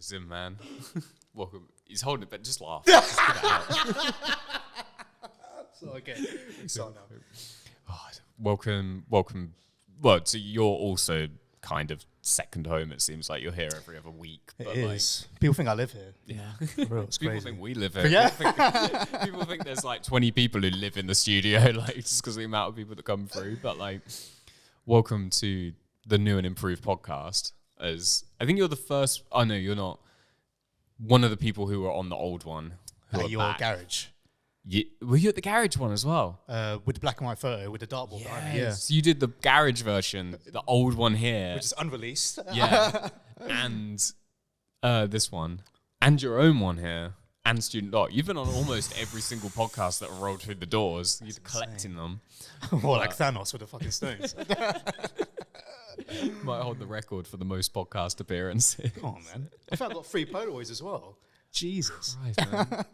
Azim, man. Welcome. He's holding it, but just laugh. Just get it out. So, okay. Start now. Oh, welcome. Well, so you're also kind of second home. It seems like you're here every other week. It but is. People think I live here. Yeah. For real, it's People crazy. think we live here. Yeah. People think there's like 20 people who live in the studio, like just because of the amount of people that come through. But like, welcome to the new and improved podcast. As I think you're the first. Oh no, you're not. One of the people who were on the old one. At your garage. Were you at the garage one as well? With the black and white photo, with the dartboard behind me. Yeah. So you did the garage version, the old one here. Which is unreleased. Yeah. And this one. And your own one here. And Student Doc. You've been on almost every single podcast that rolled through the doors. You're collecting them. More like Thanos with the fucking stones. Might hold the record for the most podcast appearances. Come on, man. I think I got 3 Polaroids as well. Jesus. Christ, man.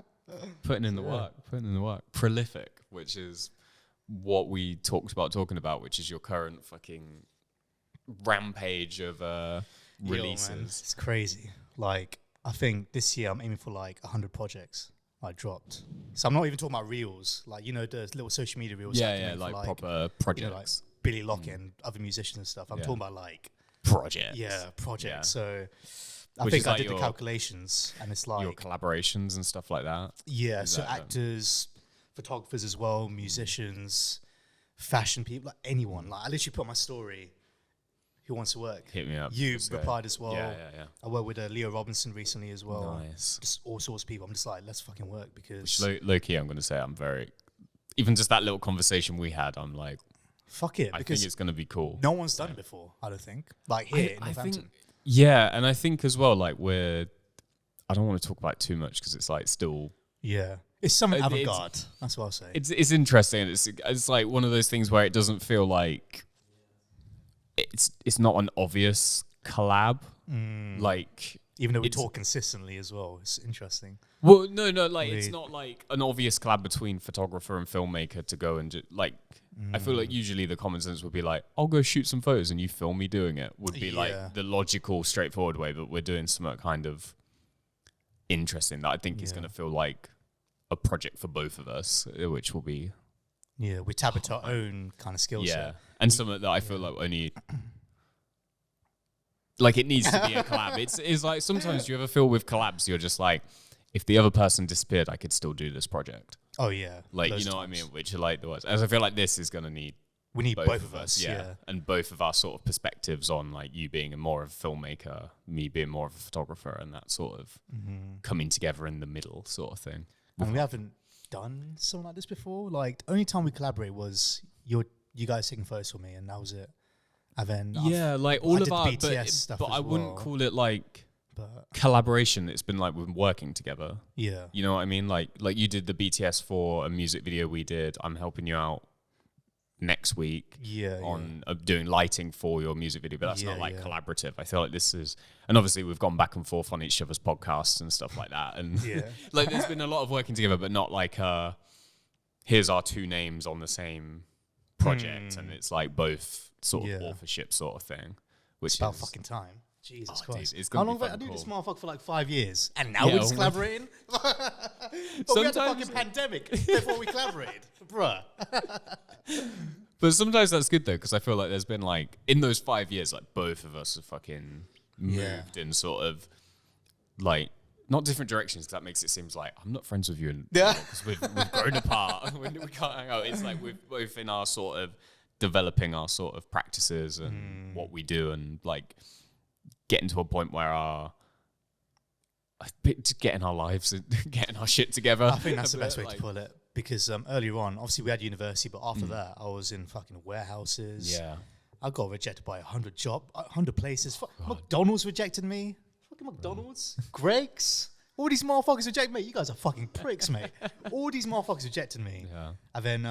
Putting in the work. Prolific, which is what we talking about, which is your current fucking rampage of releases. Man, it's crazy. Like, I think this year I'm aiming for like 100 projects I dropped. So I'm not even talking about reels. Like, you know, the little social media reels. Yeah, like proper projects. You know, like Billy Lockett and other musicians and stuff. I'm talking about like projects. Yeah, projects. Yeah. So I Which think I like did the calculations, and it's like your collaborations and stuff like that. Yeah, so actors, photographers as well, musicians, fashion people, like anyone. Like I literally put on my story, who wants to work? Hit me up. You replied as well. Yeah. I worked with Leo Robinson recently as well. Nice. Just all sorts of people. I'm just like, let's fucking work because low key, I'm going to say I'm very. Even just that little conversation we had, I'm like, fuck it. I think it's going to be cool. No one's done it before, I don't think. Like here in Northampton. Yeah, and I think as well, like I don't want to talk about it too much because it's like still. Yeah, it's something avant-garde. That's what I'll say. It's interesting. It's like one of those things where it doesn't feel like it's not an obvious collab. Like even though we talk consistently as well, it's interesting. Well, no, like it's not like an obvious collab between photographer and filmmaker to go and like. I feel like usually the common sense would be like, I'll go shoot some photos and you film me doing it. Would be like the logical, straightforward way, but we're doing something kind of interesting that I think is going to feel like a project for both of us, which will be. Yeah, we tap into our own kind of skill set. Yeah, and something that I feel like only. Like it needs to be a collab. It's like sometimes you ever feel with collabs, you're just like, if the other person disappeared, I could still do this project. Oh yeah, like you know what I mean, which are like the words. As I feel like this is gonna need. We need both of us, yeah, and both of our sort of perspectives on like you being more of a filmmaker, me being more of a photographer, and that sort of coming together in the middle sort of thing. And we haven't done something like this before. Like the only time we collaborated was you guys taking photos for me, and that was it. And then like all of our BTS stuff, but I wouldn't call it like. Collaboration. It's been like we've been working together. Yeah, you know what I mean. Like you did the BTS for a music video we did. I'm helping you out next week. On doing lighting for your music video, but that's not like collaborative. I feel like this is, and obviously we've gone back and forth on each other's podcasts and stuff like that. And like there's been a lot of working together, but not like here's our 2 names on the same project, and it's like both sort of authorship sort of thing. Which it's about fucking time. Jesus Christ. Dude, how long have I knew this motherfucker for like 5 years? And now we're just collaborating? But we had the fucking pandemic before we collaborated. Bruh. But sometimes that's good though, because I feel like there's been like, in those 5 years, like both of us have fucking moved in sort of like, not different directions, because that makes it seem like I'm not friends with you because we've grown apart. We can't hang out. It's like we're both in our sort of developing our sort of practices and what we do, and like getting to a point where getting our lives and getting our shit together. I think that's the best way to put it, because earlier on, obviously we had university, but after that, I was in fucking warehouses. Yeah, I got rejected by 100 places. McDonald's rejected me. Fucking McDonald's, Greg's. All these motherfuckers reject me. You guys are fucking pricks, mate. All these motherfuckers rejected me. Yeah, and then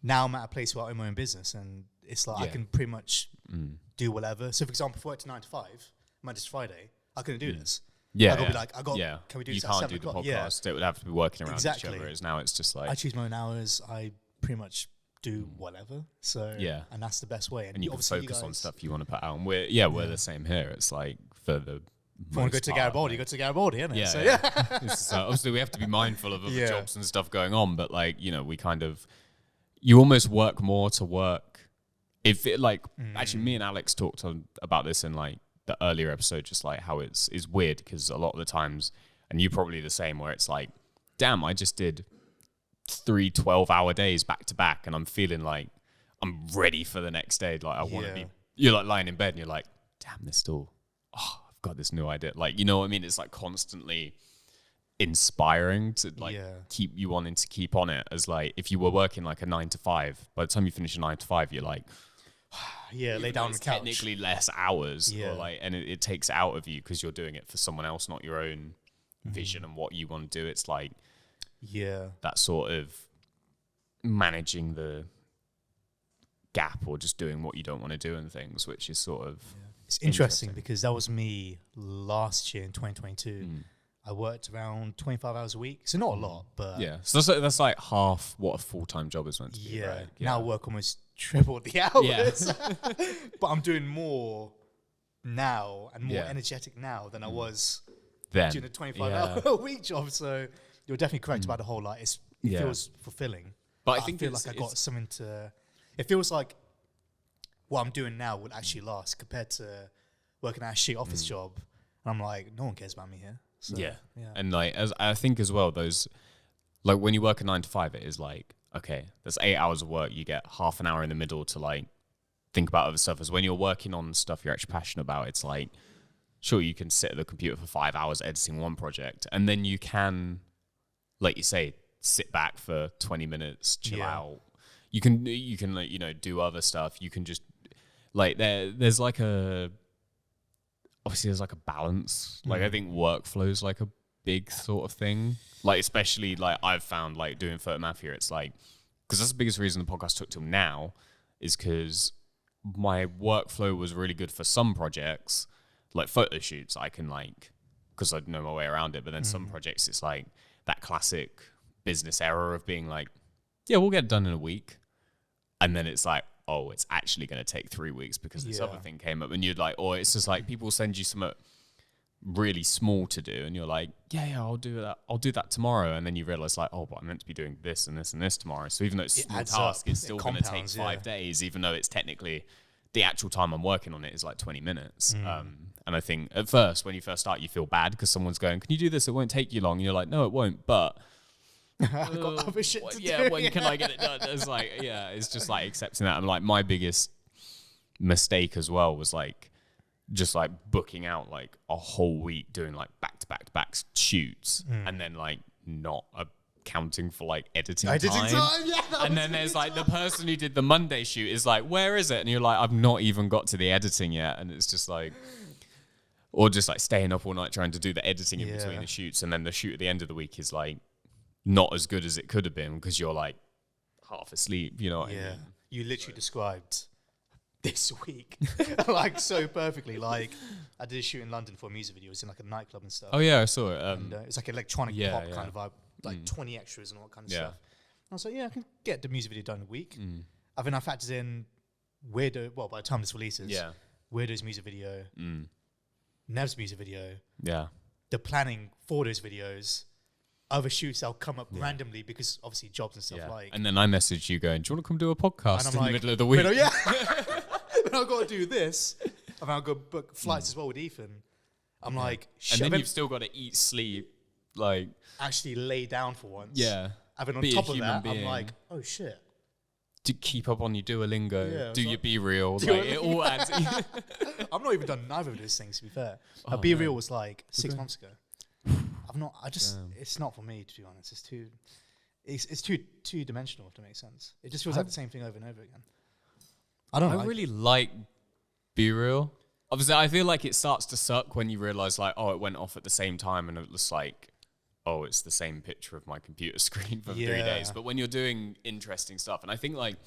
now I'm at a place where I own my own business, and it's like I can pretty much do whatever. So, for example, if I worked 9 to 5, Monday to Friday, I couldn't do this. Yeah, I got to be like, can we do this at 7 o'clock? You can't do the podcast. It would have to be working around each other. Whereas now it's just like I choose my own hours. I pretty much do whatever. So and that's the best way. And you can focus on stuff you want to put out. And we're the same here. It's like for the If you want to go to Garibaldi, go to Garibaldi, isn't it? Yeah, So, So obviously we have to be mindful of other jobs and stuff going on, but like, you know, we kind of, you almost work more to work. If it like, actually me and Alex talked about this in like the earlier episode, just like how it's weird because a lot of the times, and you probably the same, where it's like, damn, I just did 3 12-hour days back to back and I'm feeling like I'm ready for the next day. Like I want to be, you're like lying in bed and you're like, damn, there's still, I've got this new idea. Like, you know what I mean? It's like constantly inspiring to like keep you wanting to keep on it. As like, if you were working like a 9 to 5, by the time you finish a 9 to 5, you're like, lay down on the couch. Technically less hours, or like, and it takes out of you because you're doing it for someone else, not your own vision and what you want to do. It's like, that sort of managing the gap or just doing what you don't want to do and things, which is sort of it's interesting because that was me last year in 2022. I worked around 25 hours a week, so not a lot, but so that's like half what a full-time job is meant to be, right? Now I work almost triple the hours, but I'm doing more now and more energetic now than I was then doing a 25-hour a week job. So you're definitely correct about the whole like it feels fulfilling, but I feel like I got something to. It feels like what I'm doing now will actually last compared to working at a shit office job. And I'm like, no one cares about me here. So, and like, as I think as well, those like when you work a 9 to 5, it is like, okay, that's 8 hours of work. You get half an hour in the middle to like think about other stuff. As when you're working on stuff you're actually passionate about, it's like, sure, you can sit at the computer for 5 hours editing one project, and then you can, like you say, sit back for 20 minutes, chill out. You can like, you know, do other stuff. You can just like there's like a, obviously there's like a balance. Like I think workflow is like a big sort of thing. Like especially like I've found like doing Photomafia, it's like, because that's the biggest reason the podcast took till now is because my workflow was really good for some projects, like photo shoots. I can like, because I know my way around it. But then some projects, it's like that classic business error of being like, yeah, we'll get it done in a week. And then it's like, oh, it's actually going to take 3 weeks because this other thing came up. And you'd like, or it's just like people send you something really small to do. And you're like, yeah, I'll do that. I'll do that tomorrow. And then you realize like, oh, but I'm meant to be doing this and this and this tomorrow. So even though it's a small task, it's still going to take 5 days, even though it's technically the actual time I'm working on it is like 20 minutes. And I think at first, when you first start, you feel bad because someone's going, can you do this? It won't take you long. And you're like, no, it won't. But I've got other shit to do. When can I get it done? It's like, it's just like accepting that. And like my biggest mistake as well was like just like booking out like a whole week doing like back shoots and then like not accounting for like editing time. And then there's like the person who did the Monday shoot is like, where is it? And you're like, I've not even got to the editing yet. And it's just like, or just like staying up all night trying to do the editing in between the shoots. And then the shoot at the end of the week is like not as good as it could have been because you're like half asleep, you know what I mean? You literally described this week like so perfectly. Like I did a shoot in London for a music video. It was in like a nightclub and stuff. Oh yeah, I saw it. And, it's like electronic pop kind of vibe, like 20 extras and all that kind of stuff. And I was like, I can get the music video done in a week. I think I factored in Weirdo, well, by the time this releases, Weirdo's music video, Nev's music video, the planning for those videos, other shoots that'll come up randomly because obviously jobs and stuff like. And then I messaged you going, do you want to come do a podcast in the middle of the week? And I've got to do this. And I've got to book flights as well with Ethan. I'm like, shit. And then you've still got to eat, sleep, like. Actually lay down for once. Yeah. And then on top of that, I'm like, oh shit. To keep up on your Duolingo, do your Be Real. Like, it all adds. I've not even done neither of those things, to be fair. Be Real was like 6 months ago. It's not for me, to be honest. It's too two-dimensional, if that makes sense. It just feels like the same thing over and over again. I don't know. I really like Be Real. Obviously, I feel like it starts to suck when you realize like, oh, it went off at the same time and it was like, oh, it's the same picture of my computer screen for 3 days. But when you're doing interesting stuff, and I think like,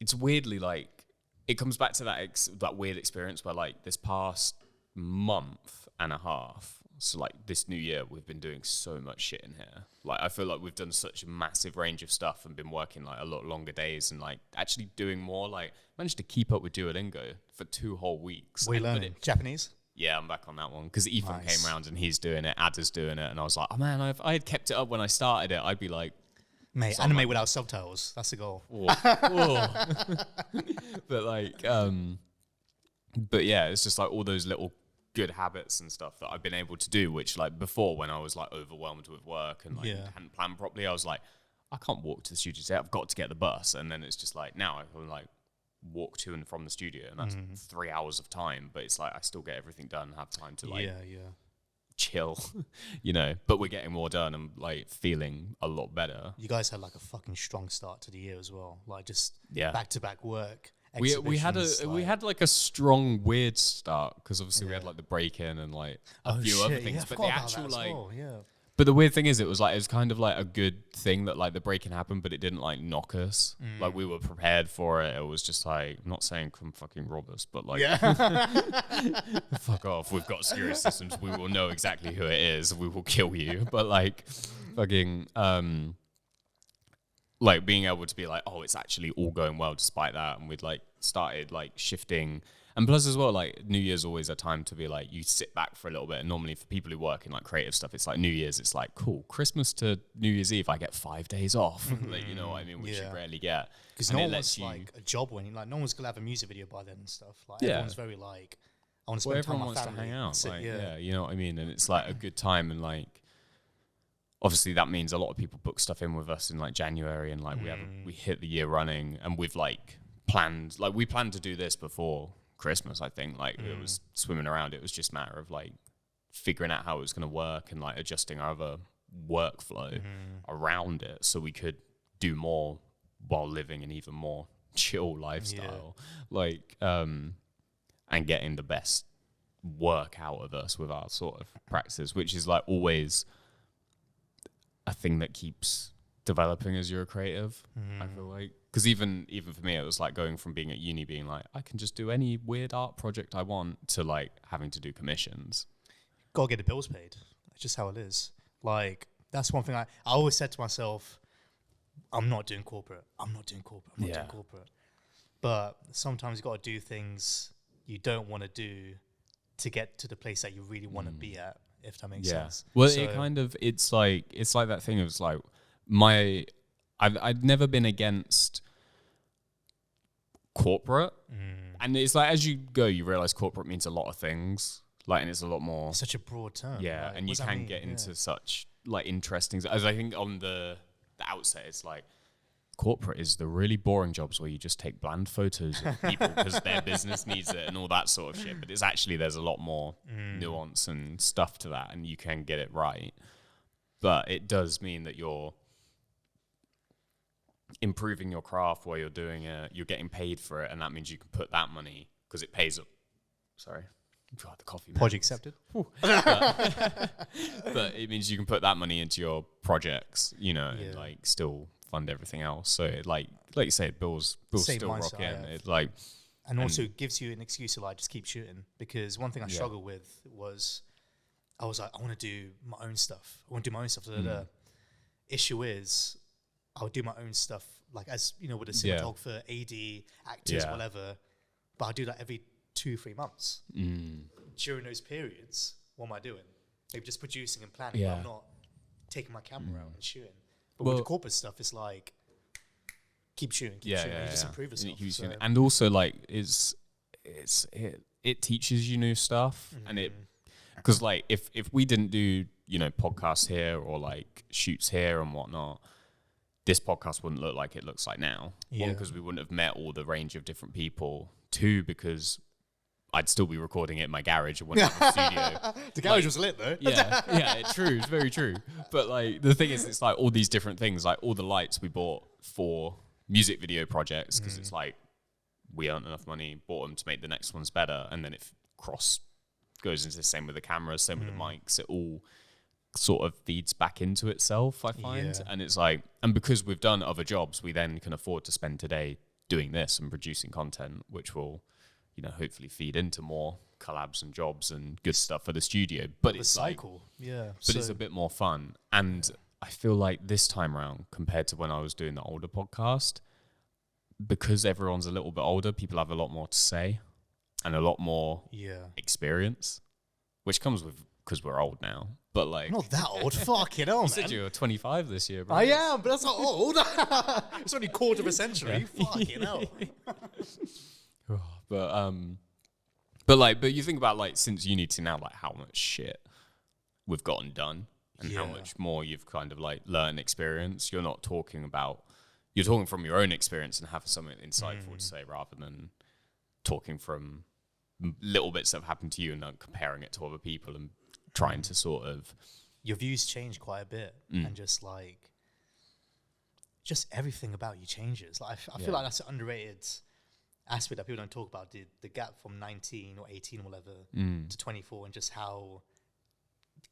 it's weirdly like, it comes back to that weird experience where like this past month and a half, so like this new year, we've been doing so much shit in here. Like I feel like we've done such a massive range of stuff and been working like a lot longer days and like actually doing more. Like managed to keep up with Duolingo for 2 whole weeks. What are you learning? Japanese? Yeah, I'm back on that one because Ethan came around and he's doing it, Ada's doing it, and I was like, oh man, if I had kept it up when I started it, I'd be like, mate, anime without subtitles. That's the goal. But like, but yeah, it's just like all those little good habits and stuff that I've been able to do, which like before when I was like overwhelmed with work and like hadn't planned properly, I was like, I can't walk to the studio today. I've got to get the bus. And then it's just like, now I can like walk to and from the studio, and that's 3 hours of time, but it's like I still get everything done, have time to like chill, you know, but we're getting more done and like feeling a lot better. You guys had like a fucking strong start to the year as well, like just back-to-back work. We had a strong weird start because obviously we had like the break-in and like a few other things, but the actual like but the weird thing is it was kind of like a good thing that like the break-in happened, but it didn't like knock us. Like we were prepared for it. It was just like, I'm not saying come fucking rob us, but like fuck off. We've got serious systems. We will know exactly who it is. We will kill you. But like fucking like being able to be like, oh, it's actually all going well despite that, and we'd like started like shifting. And plus as well, like New Year's always a time to be like, you sit back for a little bit. And normally for people who work in like creative stuff, it's like New Year's, it's like, cool, Christmas to New Year's Eve, I get 5 days off. Like, you know what I mean? Which you rarely get. Because no one's like a job winning, like no one's going to have a music video by then and stuff. Like everyone's very like, I want to spend time with my family. Everyone wants to hang out. Like, you know what I mean? And it's like a good time. And like, obviously that means a lot of people book stuff in with us in like January, and like we hit the year running, and we've like planned, like we planned to do this before Christmas. I think like it was swimming around. It was just a matter of like figuring out how it was going to work and like adjusting our other workflow around it so we could do more while living an even more chill lifestyle, like and getting the best work out of us with our sort of practices, which is like always a thing that keeps developing as you're a creative. I feel like, because even for me, it was like going from being at uni being like, I can just do any weird art project I want, to like having to do commissions. Gotta get the bills paid. That's just how it is. Like that's one thing I always said to myself, I'm not doing corporate. I'm not doing corporate. But sometimes you got to do things you don't want to do to get to the place that you really want to be at, if that makes sense. Well, so it's like that thing. It was like I'd never been against corporate, and it's like as you go, you realize corporate means a lot of things. Like, and it's a lot more. It's such a broad term. Yeah, like, and you can get into such like interesting. As I think on the outset, it's like corporate is the really boring jobs where you just take bland photos of people because their business needs it and all that sort of shit. But it's actually, there's a lot more nuance and stuff to that, and you can get it right. But it does mean that you're improving your craft while you're doing it. You're getting paid for it, and that means you can put that money, because it pays up. Sorry. God, the coffee. Project accepted. But it means you can put that money into your projects, you know, and like still fund everything else. So it, like you say, bills still rock in. It like, and also gives you an excuse to like just keep shooting. Because one thing I struggled with was, I was like, I want to do my own stuff. The issue is, I'll do my own stuff, like as you know, with a cinematographer, AD, actors, whatever. But I'll do that every 2-3 months. During those periods, what am I doing? Maybe just producing and planning, but I'm not taking my camera out and shooting. But with the corporate stuff, it's like keep shooting, keep shooting. You just improve yourself. And also, like, it teaches you new stuff, and it, because like if we didn't do, you know, podcasts here or like shoots here and whatnot, this podcast wouldn't look like it looks like now. One, because we wouldn't have met all the range of different people. Two, because I'd still be recording it in my garage and wouldn't have a studio. The garage was lit though. It's true. It's very true. But like the thing is, it's like all these different things, like all the lights we bought for music video projects, because it's like we earned enough money, bought them to make the next ones better, and then it goes into the same with the cameras, same with the mics. It all sort of feeds back into itself, I find. And it's like, and because we've done other jobs, we then can afford to spend today doing this and producing content, which will, you know, hopefully feed into more collabs and jobs and good stuff for the studio. But it's cycle, but it's a bit more fun. And I feel like this time around, compared to when I was doing the older podcast, because everyone's a little bit older, people have a lot more to say. and a lot more experience, which comes with because we're old now. But like, I'm not that old. Fucking hell, man. You said you were 25 this year, bro. I am, but that's not old. It's only a quarter of a century. Fucking hell. But you think about like since uni to now, like how much shit we've gotten done and how much more you've kind of like learned experience. You're not talking about, you're talking from your own experience and have something insightful to say rather than talking from little bits that have happened to you and then comparing it to other people and trying to sort of... Your views change quite a bit and just everything about you changes. Like I feel like that's an underrated aspect that people don't talk about, the gap from 19 or 18 or whatever to 24 and just how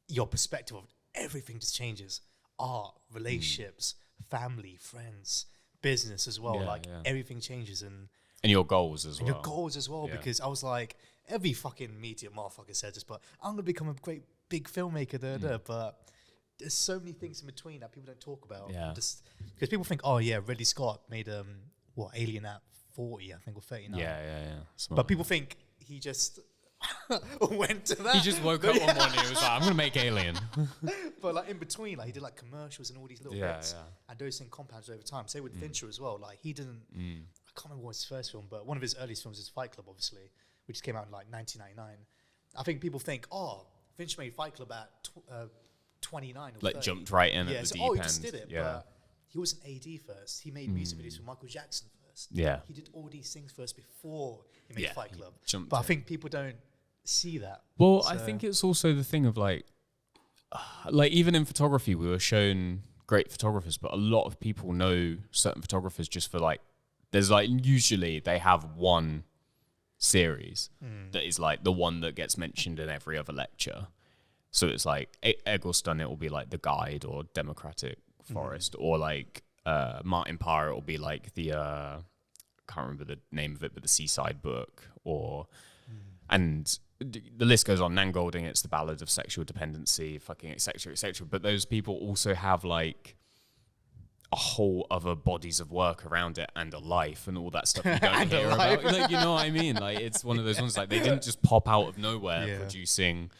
your perspective of everything just changes. Art, relationships, family, friends, business as well. Everything changes and your goals as well. Because I was like, every fucking media motherfucker said this, but I'm going to become a great big filmmaker, but there's so many things in between that people don't talk about. Just because people think, oh yeah, Ridley Scott made Alien at 40, I think, or 39. Smart. But people think he just went to that. He just woke up one morning and was like, I'm going to make Alien. But like in between, like he did like commercials and all these little bits. And those things compounded over time. Same with Fincher as well. Like he didn't, I can't remember what his first film, but one of his earliest films is Fight Club, obviously, which came out in like 1999. I think people think, oh, Fincher made Fight Club at 29 or 30. Jumped right in at the deep end. He just did it. But he was an AD first. He made music videos for Michael Jackson first. He did all these things first before he made Fight Club. But I think people don't see that. Well, I think it's also the thing of like even in photography, we were shown great photographers, but a lot of people know certain photographers just for like, there's like, usually they have one series that is like the one that gets mentioned in every other lecture. So it's like Eggleston, it will be like The Guide or Democratic Forest, or like Martin Parr, it will be like the I can't remember the name of it, but the Seaside Book, or and the list goes on. Nan Golding, it's The Ballad of Sexual Dependency, fucking etc. etc. But those people also have like a whole other bodies of work around it and a life and all that stuff you don't hear about. Like, you know what I mean? Like it's one of those ones like they didn't just pop out of nowhere producing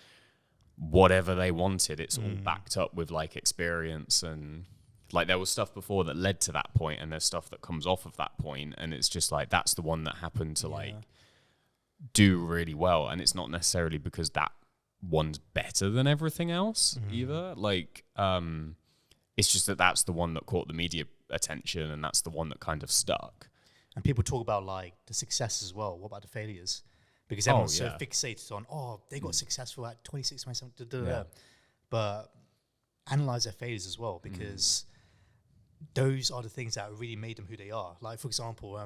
whatever they wanted. It's all backed up with like experience, and like there was stuff before that led to that point, and there's stuff that comes off of that point, and it's just like that's the one that happened to like do really well. And it's not necessarily because that one's better than everything else either. Like it's just that that's the one that caught the media attention, and that's the one that kind of stuck. And people talk about like the success as well. What about the failures? Because everyone's so fixated on, they got successful at 26, 27, but analyze their failures as well, because those are the things that really made them who they are. Like, for example,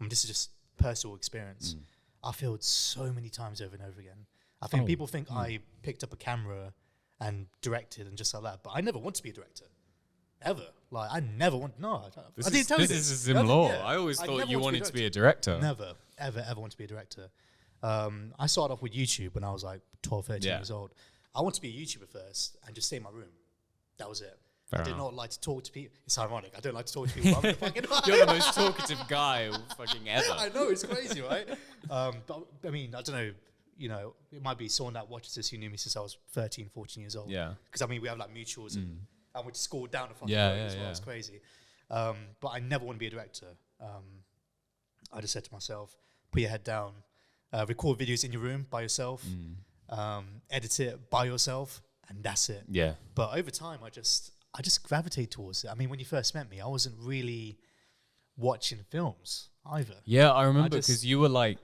this is just personal experience. I failed so many times over and over again. I think people think I picked up a camera and directed and just like that, but I never want to be a director. Ever. Like, I never want... No, I didn't tell you this. This is in law. I always thought you wanted to be a director. Never, ever want to be a director. I started off with YouTube when I was like 12, 13 years old. I wanted to be a YouTuber first and just stay in my room. That was it. I did not like to talk to people. It's ironic. I don't like to talk to people. You're the most talkative guy fucking ever. I know, it's crazy, right? But I mean, I don't know. You know, it might be someone that watches this who knew me since I was 13, 14 years old. Yeah. Because I mean, we have like mutuals and we just scored down a fucking road as well. It's crazy. But I never want to be a director. I just said to myself, put your head down, record videos in your room by yourself, edit it by yourself, and that's it. Yeah. But over time, I just gravitate towards it. I mean, when you first met me, I wasn't really watching films either. Yeah, I remember because you were like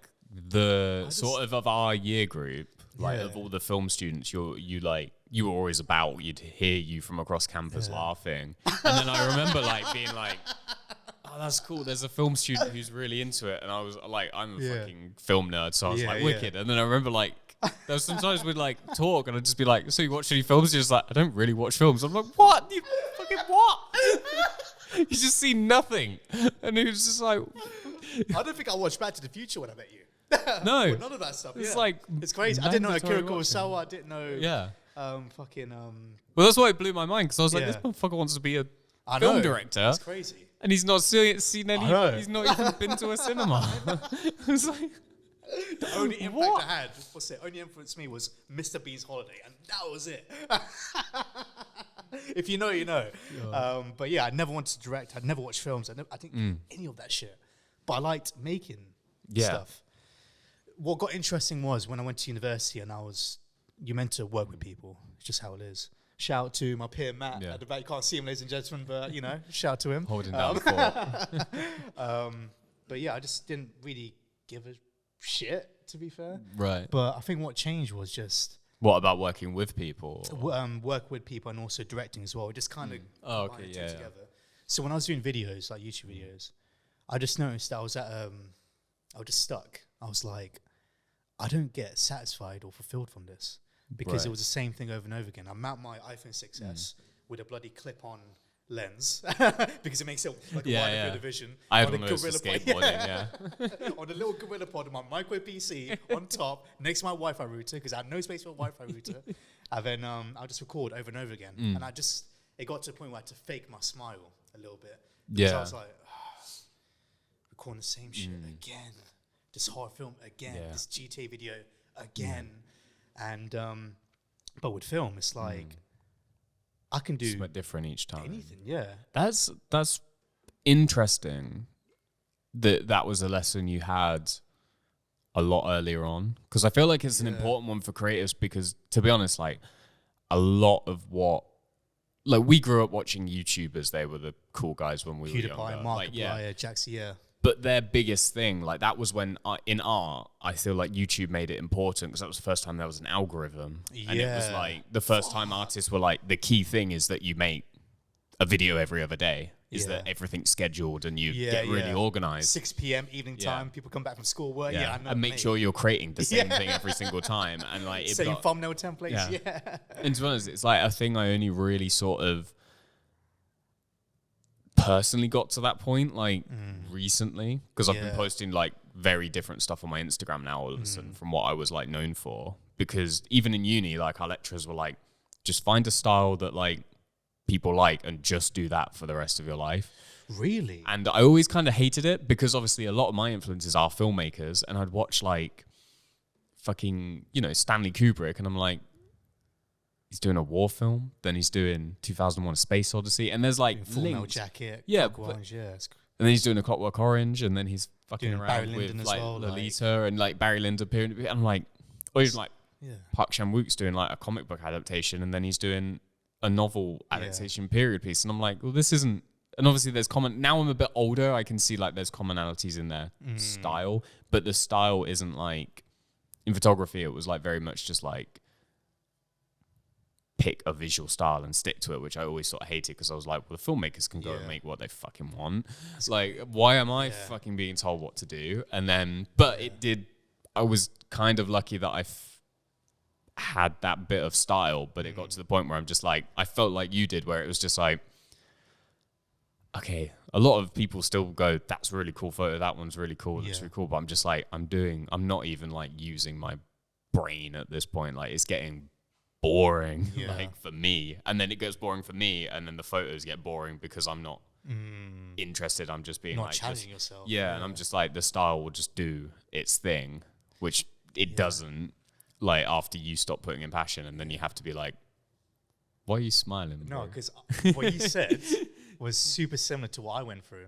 the sort of our year group, like of all the film students, you were always about. You'd hear you from across campus laughing, and then I remember like being like, "Oh, that's cool." There's a film student who's really into it, and I was like, "I'm a fucking film nerd," so I was like, "Wicked." And then I remember like there was sometimes we'd like talk, and I'd just be like, "So you watch any films?" You're just like, "I don't really watch films." I'm like, "What? You fucking what?" You just see nothing, and he was just like, "I don't think I watched Back to the Future when I met you." No, none of that stuff. It's like it's crazy. I didn't know Akira Kurosawa. I didn't know. Yeah. Well, that's why it blew my mind, because I was like, this motherfucker wants to be a film director. That's crazy. And he's not seen any. He's not even been to a cinema. It's like, The only impact I had, only influenced me was Mr. Bean's Holiday, and that was it. If you know, you know. Yeah. But yeah, I never wanted to direct. I'd never watched films. I didn't any of that shit. But I liked making stuff. What got interesting was when I went to university and you're meant to work with people. It's just how it is. Shout out to my peer Matt at the back. You can't see him, ladies and gentlemen, but shout out to him. Holding down the fort. But yeah, I just didn't really give a shit, to be fair. Right. But I think what changed was just... What about working with people? Work with people and also directing as well. Just kind of together. So when I was doing videos, like YouTube videos, I just noticed that I was just stuck. I was like, I don't get satisfied or fulfilled from this because it was the same thing over and over again. I mount my iPhone 6S with a bloody clip-on lens because it makes it like a wider field of vision. I had one of those for skateboarding, on a little Gorilla Pod on my micro PC on top next to my Wi-Fi router because I had no space for a Wi-Fi router. And then I'll just record over and over again. And it got to the point where I had to fake my smile a little bit. Yeah. So I was like, recording the same shit again. This horror film again. This GTA video again. And but with film, it's like I can do something different each time. Anything, yeah. That's interesting. That was a lesson you had a lot earlier on, because I feel like it's an important one for creatives. Because to be honest, like a lot of we grew up watching YouTubers. They were the cool guys when we were younger. Markiplier, Jaxie, But their biggest thing, like that was when in art, I feel like YouTube made it important because that was the first time there was an algorithm. Yeah. And it was like the first time artists were like, the key thing is that you make a video every other day. Is that everything's scheduled and you get really organized. 6 p.m. evening time, people come back from school, work. I know, and make sure you're creating the same thing every single time. And like same thumbnail templates. And to be honest, it's like a thing I only really sort of personally got to that point recently, because I've been posting like very different stuff on my Instagram now all of a sudden from what I was like known for. Because even in uni, like our lecturers were like, just find a style that like people like and just do that for the rest of your life. Really? And I always kind of hated it because obviously a lot of my influences are filmmakers, and I'd watch like fucking Stanley Kubrick, and I'm like, he's doing a war film, then he's doing 2001: A Space Odyssey, and there's like Full Metal Jacket, Orange, and then he's doing A Clockwork Orange, and then he's fucking doing around with like Lolita and like Barry Lyndon period. And I'm like, or he's like Park Chan-wook's doing like a comic book adaptation, and then he's doing a novel adaptation period piece, and I'm like, well, this isn't. And obviously there's now I'm a bit older, I can see like there's commonalities in their style, but the style isn't like in photography. It was like very much just like pick a visual style and stick to it, which I always sort of hated because I was like, well, the filmmakers can go and make what they fucking want. It's like, why am I fucking being told what to do? And then, but I was kind of lucky that I had that bit of style, but it got to the point where I'm just like, I felt like you did, where it was just like, okay, a lot of people still go, that's a really cool photo, that one's really cool, that's really cool, but I'm just like, I'm not even like using my brain at this point. Like it's getting boring like for me, and then it gets boring for me, and then the photos get boring because I'm not interested. I'm just being not like challenging yourself. And I'm just like, the style will just do its thing, which it doesn't. Like after you stop putting in passion, and then you have to be like, why are you smiling? No, because what you said was super similar to what I went through.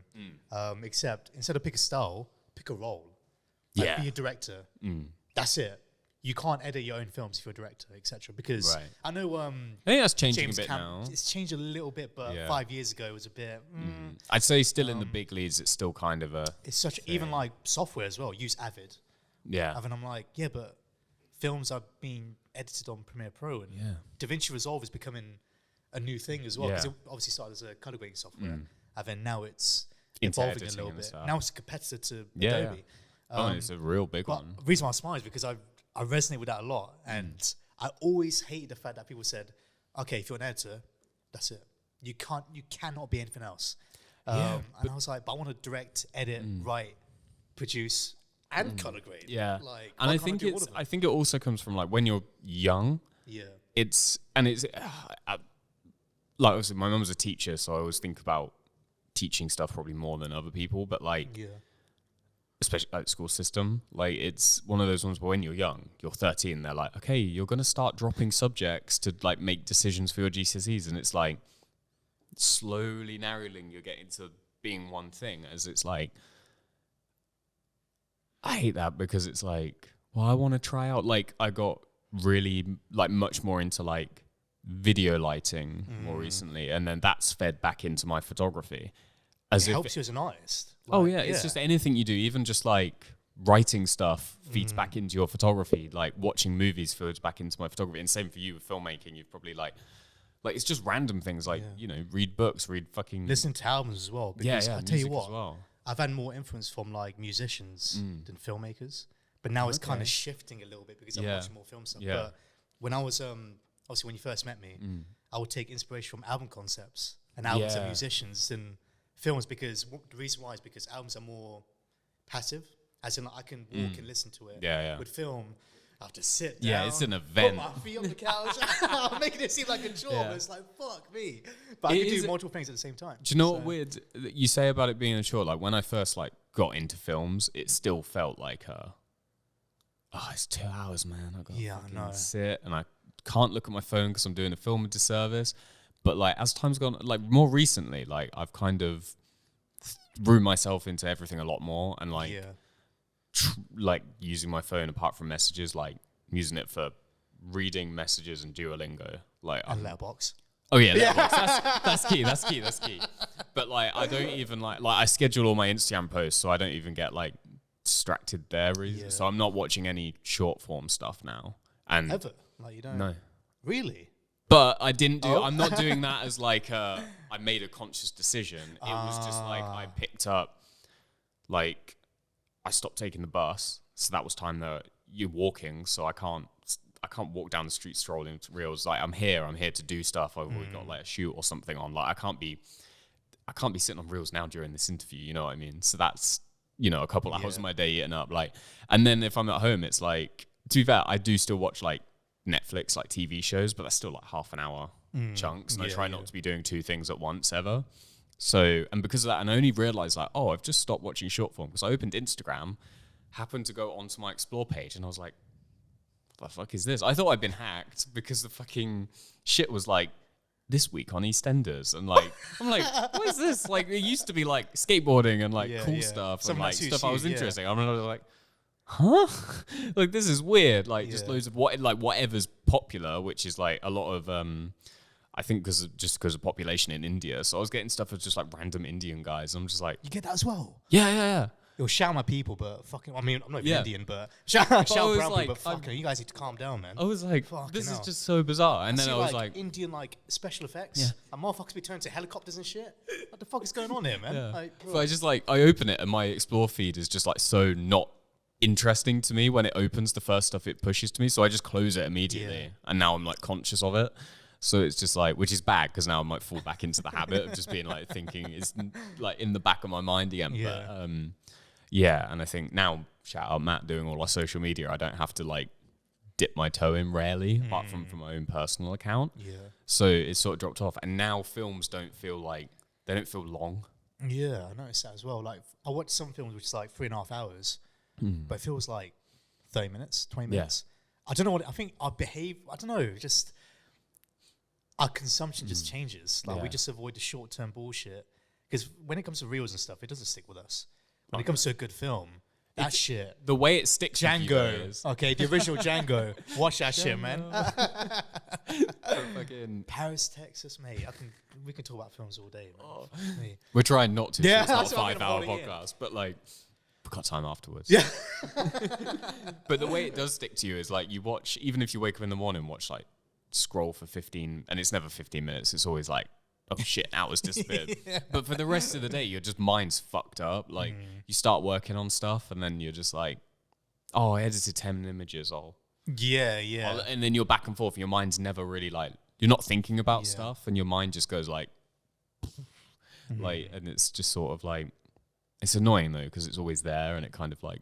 Except instead of pick a style, pick a role. Like be a director. That's it. You can't edit your own films if you're a director, etc. Because I know I think that's changing a bit now. It's changed a little bit, but 5 years ago it was a bit. I'd say still in the big leads, it's still kind of a. It's such even like software as well. Use Avid. Yeah. And I'm like, but films are being edited on Premiere Pro, and DaVinci Resolve is becoming a new thing as well, because it obviously started as a color grading software, and then now it's evolving a little bit. Now it's a competitor to Adobe. It's a real big one. The reason why I smile is because I resonate with that a lot, and I always hate the fact that people said, okay, if you're an editor, that's it. You cannot be anything else. And I was like, but I want to direct, edit, write, produce, and color grade. Yeah. Like, and I think it also comes from like when you're young. Yeah. It's like I said, my mum was a teacher, so I always think about teaching stuff probably more than other people. But like, especially like school system, like it's one of those ones where when you're young, you're 13, they're like, okay, you're going to start dropping subjects to like make decisions for your GCSEs. And it's like slowly narrowing, you're getting to being one thing, as it's like, I hate that because it's like, well, I want to try out, like I got really like much more into like video lighting more recently. And then that's fed back into my photography. It helps you as an artist. Like, it's just anything you do, even just like writing stuff feeds back into your photography. Like watching movies feeds back into my photography. And same for you with filmmaking. You've probably like it's just random things like, you know, read books, read fucking... Listen to albums as well. Because I tell you what, I've had more influence from like musicians than filmmakers. But now it's kind of shifting a little bit because I'm watching more film stuff. But when I was, obviously when you first met me, I would take inspiration from album concepts and albums of musicians and films, because the reason why is because albums are more passive, as in like, I can walk and listen to it. With film, I have to sit down. Yeah, it's an event. Put my feet on the couch. I'm making it seem like a chore, but it's like, fuck me. But I can do multiple things at the same time. Do you know what weird you say about it being a chore? Like when I first like got into films, it still felt like it's 2 hours, man. I gotta sit and I can't look at my phone because I'm doing a film a disservice. But like as time's gone, like more recently, like I've kind of threw myself into everything a lot more, and like like using my phone apart from messages, like using it for reading messages and Duolingo, like and Letterboxd. Oh yeah, Letterboxd. That's key. But like I don't even like I schedule all my Instagram posts, so I don't even get like distracted there. So I'm not watching any short form stuff now. And ever? Like you don't? No. Really? But I didn't do. I'm not doing that as like I made a conscious decision. It was just like I picked up, like I stopped taking the bus, so that was time that you're walking. So I can't walk down the street scrolling to reels. Like I'm here to do stuff. I've already got like a shoot or something on. Like I can't be sitting on reels now during this interview. You know what I mean? So that's, you know, a couple hours of my day eaten up. Like, and then if I'm at home, it's like, to be fair, I do still watch like Netflix, like TV shows, but that's still like half an hour chunks. And I try not to be doing two things at once ever. So, and because of that, and I only realized like, oh, I've just stopped watching short form because I opened Instagram, happened to go onto my explore page, and I was like, what the fuck is this? I thought I'd been hacked because the fucking shit was like, this week on EastEnders, and like I'm like, what is this? Like it used to be like skateboarding and like cool stuff and like stuff I was interested in. I was like, huh? Like this is weird. Like just loads of whatever's popular, which is like a lot of I think because of population in India. So I was getting stuff of just like random Indian guys. I'm just like, you get that as well? Yeah. You'll shout my people, but fucking, I mean, I'm not even Indian, but shout brown people, but fucking, you guys need to calm down, man. I was like, this is just so bizarre. And then I was like, Indian like special effects. And motherfuckers be turned to helicopters and shit. What the fuck is going on here, man? Yeah. So I just like, I open it and my explore feed is just like so not interesting to me when it opens the first stuff it pushes to me. So I just close it immediately. And now I'm like conscious of it. So it's just like, which is bad because now I might fall back into the habit of just being like thinking it's like in the back of my mind again. But and I think now, shout out Matt doing all our social media, I don't have to like dip my toe in rarely, apart from my own personal account. So it's sort of dropped off. And now films don't feel long. Yeah, I noticed that as well. Like I watch some films which is like 3.5 hours, but it feels like 30 minutes, 20 minutes. I don't know what, I think our just our consumption just changes. Like we just avoid the short-term bullshit. Because when it comes to reels and stuff, it doesn't stick with us. When it comes to a good film, that shit. The way it sticks Django. Is. Okay, the original Django. Watch that shit, man. Fucking Paris, Texas, mate. We can talk about films all day, man. We're trying not to. Yeah, so it's not a 5-hour podcast, but like, we've got time afterwards. Yeah. But the way it does stick to you is like, you watch, even if you wake up in the morning, watch like, scroll for 15, and it's never 15 minutes. It's always like, oh shit, hours disappeared. But for the rest of the day, your just mind's fucked up. Like you start working on stuff and then you're just like, oh, I edited 10 images. And then you're back and forth and your mind's never really like, you're not thinking about stuff and your mind just goes like, like, and it's just sort of like, it's annoying though, because it's always there and it kind of like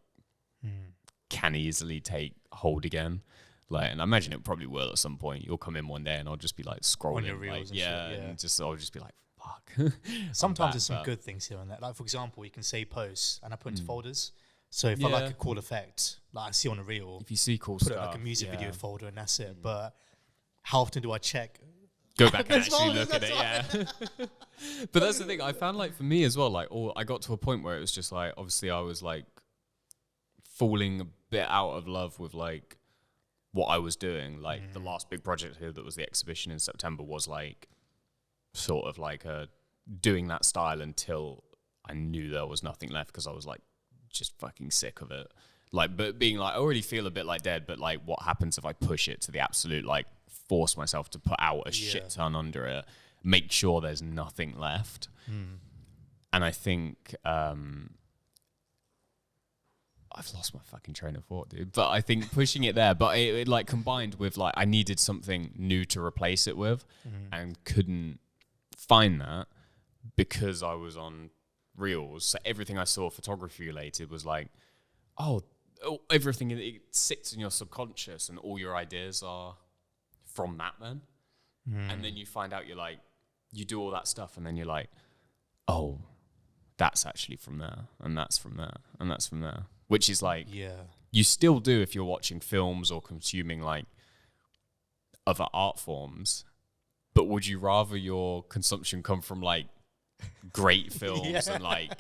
can easily take hold again. Like, and I imagine it probably will at some point. You'll come in one day and I'll just be like scrolling, on your reels like, and just I'll just be like, fuck. Sometimes there's some good things here and there. Like for example, you can save posts and I put into folders. So if I like a cool effect, like I see on a reel, if you see cool put stuff, it in like a music video folder and that's it. But how often do I check? Go back and actually look at it, yeah. But that's the thing, I found like for me as well, like I got to a point where it was just like, obviously I was like falling a bit out of love with like what I was doing. Like the last big project here that was the exhibition in September was like sort of like doing that style until I knew there was nothing left, because I was like just fucking sick of it. Like, but being like, I already feel a bit like dead, but like what happens if I push it to the absolute, like force myself to put out a shit ton under it, make sure there's nothing left. And I think I've lost my fucking train of thought, dude. But I think pushing it there, but it like combined with like I needed something new to replace it with, and couldn't find that because I was on reels. So everything I saw photography related was like, everything it sits in your subconscious, and all your ideas are from that then. And then you find out, you're like, you do all that stuff, and then you're like, oh, that's actually from there, and that's from there, and that's from there. Which is like, you still do if you're watching films or consuming like other art forms, but would you rather your consumption come from like great films and like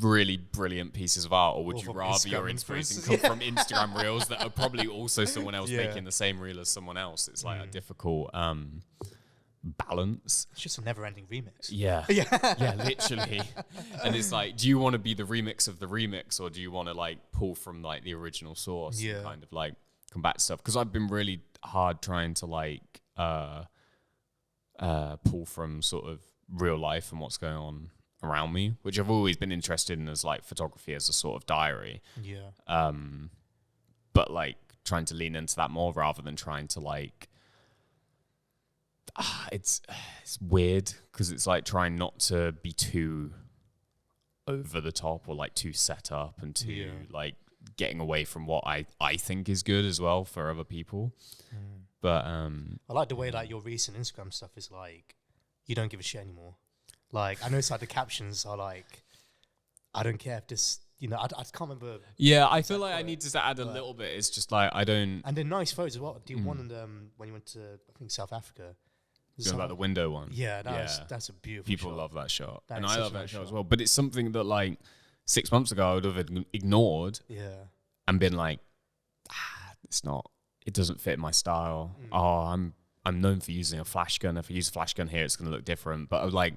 really brilliant pieces of art, or would you rather your inspiration come from Instagram reels that are probably also someone else making the same reel as someone else? It's like a difficult balance. It's just a never-ending remix. Yeah, literally. And it's like, do you want to be the remix of the remix, or do you want to like pull from like the original source and kind of like come back to stuff? Because I've been really hard trying to like pull from sort of real life and what's going on around me, which I've always been interested in as like photography as a sort of diary. But like trying to lean into that more rather than trying to like, it's weird because it's like trying not to be too over the top or like too set up and too like getting away from what I think is good as well for other people. But I like the way like your recent Instagram stuff is like, you don't give a shit anymore. Like, I know it's like the captions are like, I don't care if this, you know, I can't remember. Yeah, I feel like I need to add a little bit. It's just like, I don't. And they're nice photos as well. Do you want when you went to, I think, South Africa? Going about the window one. Yeah, that's a beautiful People shot. love that shot. And I love that shot as well. But it's something that like 6 months ago I would have ignored and been like, it doesn't fit my style. I'm known for using a flash gun. If I use a flash gun here, it's going to look different. But I was like,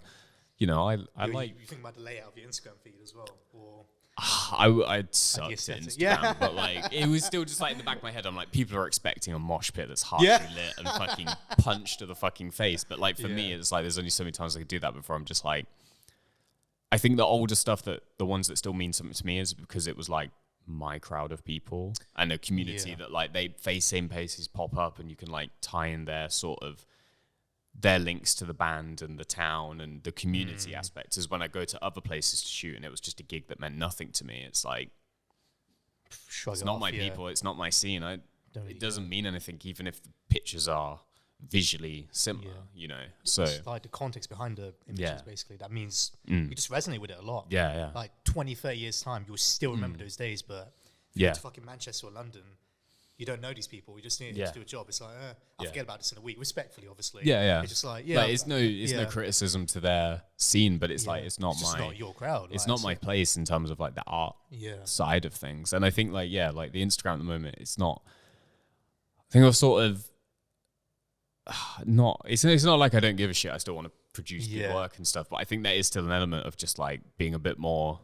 you know, I like. You think about the layout of your Instagram feed as well, or I'd sucked at Instagram, but like it was still just like in the back of my head. I'm like, people are expecting a mosh pit that's harshly lit and fucking punched to the fucking face. But like for me, it's like there's only so many times I could do that before I'm just like. I think the older stuff, that the ones that still mean something to me, is because it was like my crowd of people and a community that like they face same paces pop up, and you can like tie in their sort of their links to the band and the town and the community aspect. Is when I go to other places to shoot and it was just a gig that meant nothing to me. It's like, it's not my people, it's not my scene. It doesn't mean anything, even if the pictures are visually similar, you know. So it's like the context behind the images, basically. That means you just resonate with it a lot. Yeah. Like 20, 30 years time, you'll still remember those days, but if you go to fucking Manchester or London, you don't know these people. You just need to do a job. It's like, I'll forget about this in a week. Respectfully, obviously. Yeah. It's just like, like, it's no criticism to their scene, but it's like, it's not not your crowd. It's not my place in terms of like the art side of things. And I think like, like the Instagram at the moment, it's not, I think I've sort of it's not like I don't give a shit. I still want to produce good work and stuff, but I think there is still an element of just like being a bit more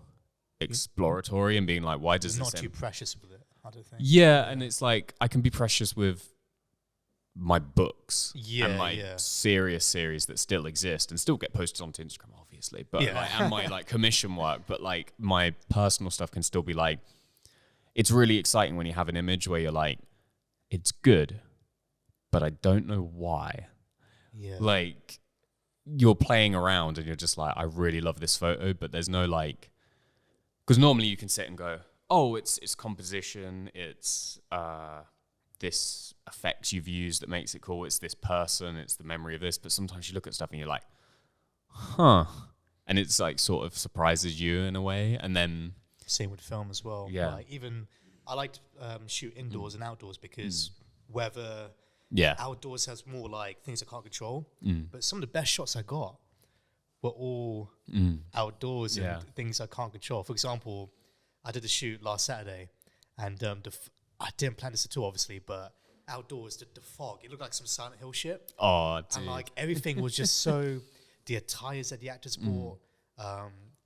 exploratory and being like, why does this not too precious with it? I don't think. And it's like I can be precious with my books and my serious series that still exist and still get posted onto Instagram, obviously. But like, and my like commission work, but like my personal stuff can still be like, it's really exciting when you have an image where you're like, it's good, but I don't know why. Like you're playing around and you're just like, I really love this photo, but there's no like, because normally you can sit and go, oh, it's composition, it's this effects you've used that makes it cool, it's this person, it's the memory of this. But sometimes you look at stuff and you're like, huh. And it's like sort of surprises you in a way. And then same with film as well. Yeah. Like even I like to shoot indoors and outdoors because weather, outdoors has more like things I can't control. But some of the best shots I got were all outdoors and things I can't control. For example, I did a shoot last Saturday, and I didn't plan this at all, obviously, but outdoors, the fog, it looked like some Silent Hill shit. Oh, dude. And like everything was just so, the attires that the actors bought.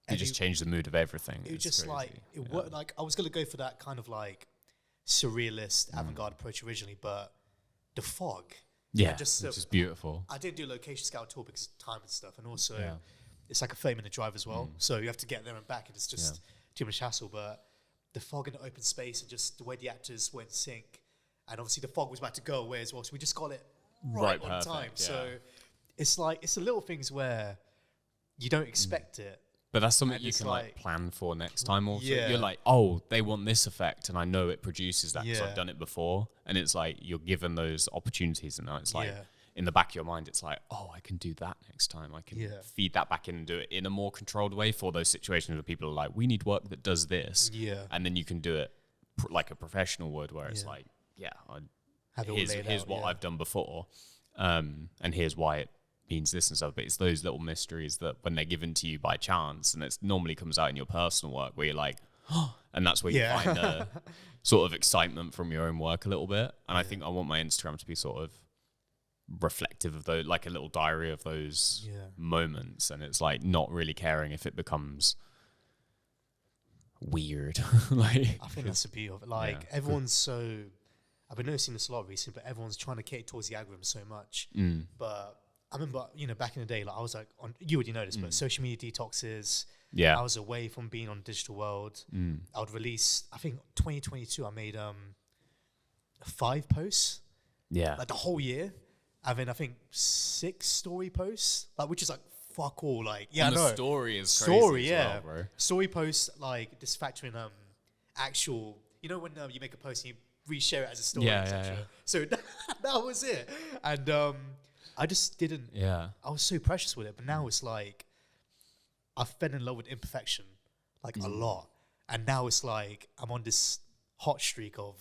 It just changed the mood of everything. It was just crazy. Worked, like I was going to go for that kind of like surrealist avant-garde approach originally, but the fog. Yeah, it's just beautiful. I didn't do location scout at all because of time and stuff. And also, it's like a 30-minute drive as well. So you have to get there and back, and it's just too much hassle. But the fog in the open space and just the way the actors went sync, and obviously the fog was about to go away as well. So we just got it right on time. Yeah. So it's like, it's the little things where you don't expect it. But that's something you can like plan for next time also. Yeah. You're like, oh, they want this effect, and I know it produces that because I've done it before. And it's like you're given those opportunities, and now it's like in the back of your mind, it's like, oh, I can do that next time. I can feed that back in and do it in a more controlled way for those situations where people are like, we need work that does this. Yeah. And then you can do it like a professional would, where it's like, here's what I've done before, and here's why it means this and stuff. But it's those little mysteries that when they're given to you by chance, and it normally comes out in your personal work where you're like, oh, and that's where you find the sort of excitement from your own work a little bit. And I think I want my Instagram to be sort of reflective of those, like a little diary of those moments. And it's like not really caring if it becomes weird. Like, I think that's the beauty of it. Like everyone's so, I've been noticing this a lot recently, but everyone's trying to cater towards the algorithm so much. But I remember, back in the day, like I was like you already noticed, but social media detoxes. Yeah, I was away from being on the digital world. I would release, I think 2022, I made 5 posts. Yeah, like the whole year. And then I think 6 story posts, like which is like fuck all. Like and the story is crazy as well, bro. Story posts, like just factoring actual. You know when you make a post and you reshare it as a story, etc. So that was it, and I just didn't. Yeah. I was so precious with it, but now it's like I fell in love with imperfection, like a lot, and now it's like I'm on this hot streak of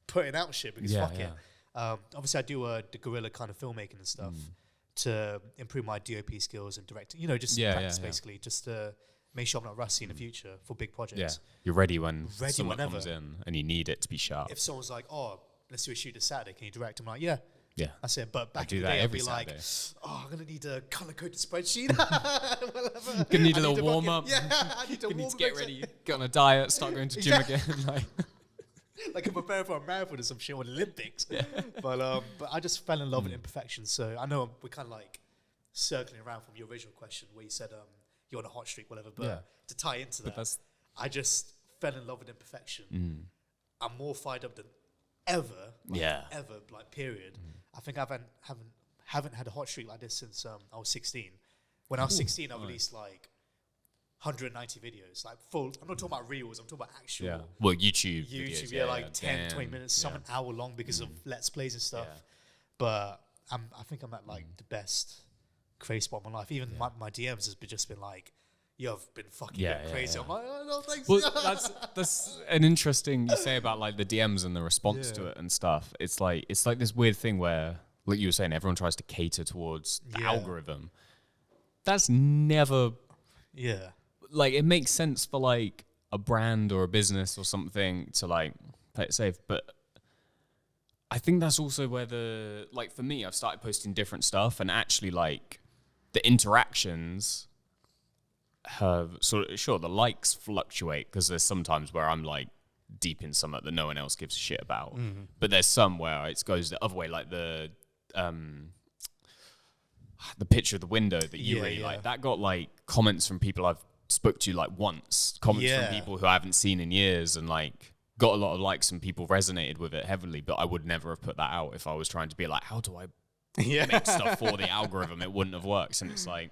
putting out shit because fuck it. Obviously, I do the guerrilla kind of filmmaking and stuff to improve my DOP skills and directing. Just practice basically, just to make sure I'm not rusty in the future for big projects. Yeah, you're ready when someone comes in and you need it to be sharp. If someone's like, "Oh, let's do a shoot this Saturday. Can you direct?" I'm like, "Yeah." Yeah, that's it. But back in the day, I'd be like, "Oh, I'm gonna need a color-coded spreadsheet. Gonna need a little warm-up. Yeah, I need to warm up. To get ready, get on a diet, start going to gym again." Like I'm preparing for a marathon or some shit, or the Olympics. Yeah. But I just fell in love with imperfection. So I know we're kind of like circling around from your original question where you said you're on a hot streak, whatever. But to tie into that, I just fell in love with imperfection. I'm more fired up than ever, like period. I think I haven't had a hot streak like this since I was 16. When I was 16, I released like 190 videos, like full. I'm not talking about reels. I'm talking about actual. Well, YouTube videos, like 10, 20 minutes, some an hour long because of Let's Plays and stuff. Yeah. But I think I'm at like the best crazy spot of my life. Even my DMs has just been like, "You've been fucking crazy." I'm like, "Oh no, thanks." Well, that's an interesting you say about like the DMs and the response to it and stuff. It's like this weird thing where, like you were saying, everyone tries to cater towards the algorithm. That's never. Yeah. Like it makes sense for like a brand or a business or something to like play it safe, but I think that's also where for me, I've started posting different stuff, and actually like the interactions have the likes fluctuate because there's sometimes where I'm like deep in something that no one else gives a shit about, but there's some where it goes the other way, like the picture of the window that you really like, that got like comments from people I've spoke to like once, comments from people who I haven't seen in years, and like got a lot of likes and people resonated with it heavily, but I would never have put that out if I was trying to be like, how do I make stuff for the algorithm? It wouldn't have worked. And it's like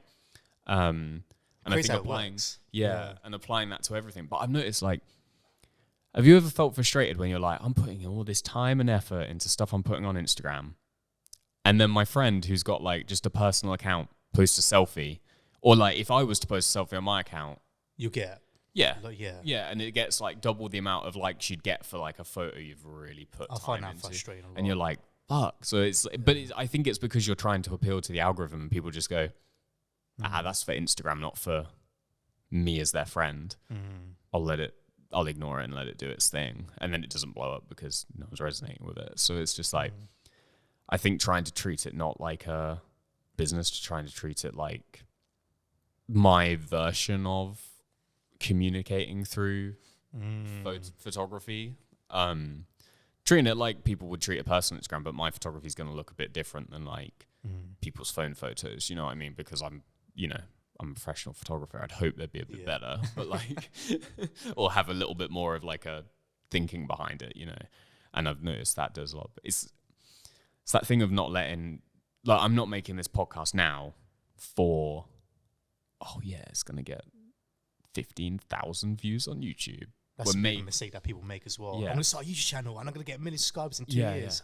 and I think applying and applying that to everything. But I've noticed, like, have you ever felt frustrated when you're like, I'm putting all this time and effort into stuff I'm putting on Instagram, and then my friend who's got like just a personal account posts a selfie, or like if I was to post a selfie on my account, you get Yeah. Like, yeah. Yeah, and it gets like double the amount of likes you'd get for like a photo you've really put I time find that into. frustrating a lot. And you're like, fuck. So but I think it's because you're trying to appeal to the algorithm and people just go, that's for Instagram, not for me as their friend. I'll ignore it and let it do its thing. And then it doesn't blow up because no one's resonating with it. So it's just like, I think trying to treat it not like a business, to trying to treat it like my version of communicating through photography. Treating it like people would treat a person on Instagram, but my photography is going to look a bit different than like people's phone photos. You know what I mean? Because I'm a professional photographer. I'd hope they'd be a bit better, but like, or have a little bit more of like a thinking behind it, you know? And I've noticed that does a lot. But it's that thing of not letting, like, I'm not making this podcast now for, it's going to get 15,000 views on YouTube. That's a mistake that people make as well. Yeah. I'm going to start a YouTube channel and I'm going to get 1 million subscribers in 2 years.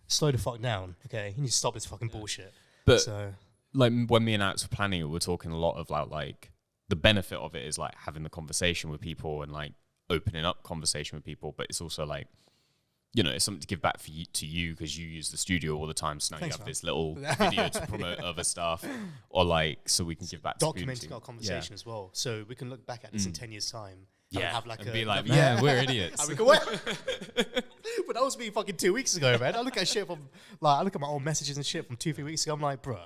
Slow the fuck down, okay? You need to stop this fucking bullshit. But like when me and Alex were planning it, we were talking a lot of like the benefit of it is like having the conversation with people and like opening up conversation with people. But it's also like, you know, it's something to give back to you because you use the studio all the time. So now you have this little video to promote other stuff, or like so we can give back. Documenting our conversation as well, so we can look back at this in 10 years' time. Yeah, have like and be like, yeah, we're idiots. And we go, but that was me fucking 2 weeks ago, man. I look at my old messages and shit from 2-3 weeks ago. I'm like, bro,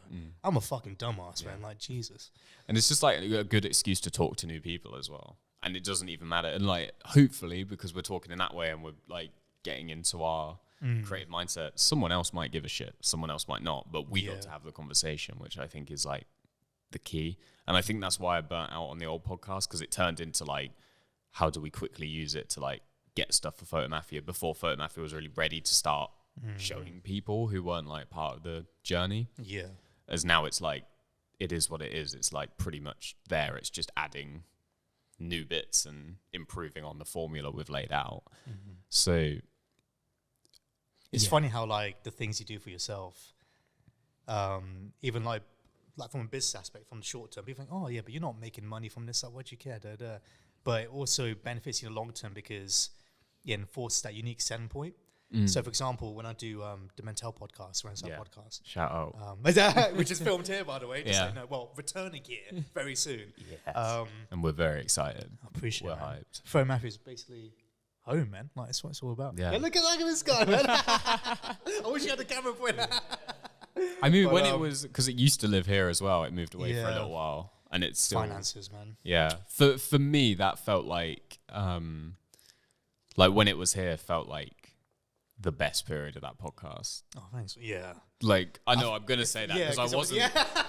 I'm a fucking dumbass, man. Like, Jesus. And it's just like a good excuse to talk to new people as well. And it doesn't even matter. And like, hopefully, because we're talking in that way and we're like getting into our creative mindset, someone else might give a shit, someone else might not. But we got to have the conversation, which I think is like the key. And I think that's why I burnt out on the old podcast, because it turned into like, how do we quickly use it to like get stuff for Photomafia before Photomafia was really ready to start showing people who weren't like part of the journey. Yeah. As now it's like, it is what it is. It's like pretty much there. It's just adding new bits and improving on the formula we've laid out. So it's funny how like the things you do for yourself, even like from a business aspect, from the short term, people think, oh yeah, but you're not making money from this. Like, why do you care? But it also benefits you in the long term because it enforces that unique selling point. So, for example, when I do the Mental podcast, podcast, shout out, which is filmed here, by the way. Just returning here very soon. Yes. And we're very excited. I appreciate it. We're hyped. Photomafia is basically home, man. Like, that's what it's all about. Yeah. Look at this guy, man. I wish you had the camera point. I mean, when it was, because it used to live here as well, it moved away for a little while. And it's still finances, man. Yeah. For me, that felt like when it was here, felt like the best period of that podcast. Oh, thanks. Yeah. Like, I know I'm gonna say that because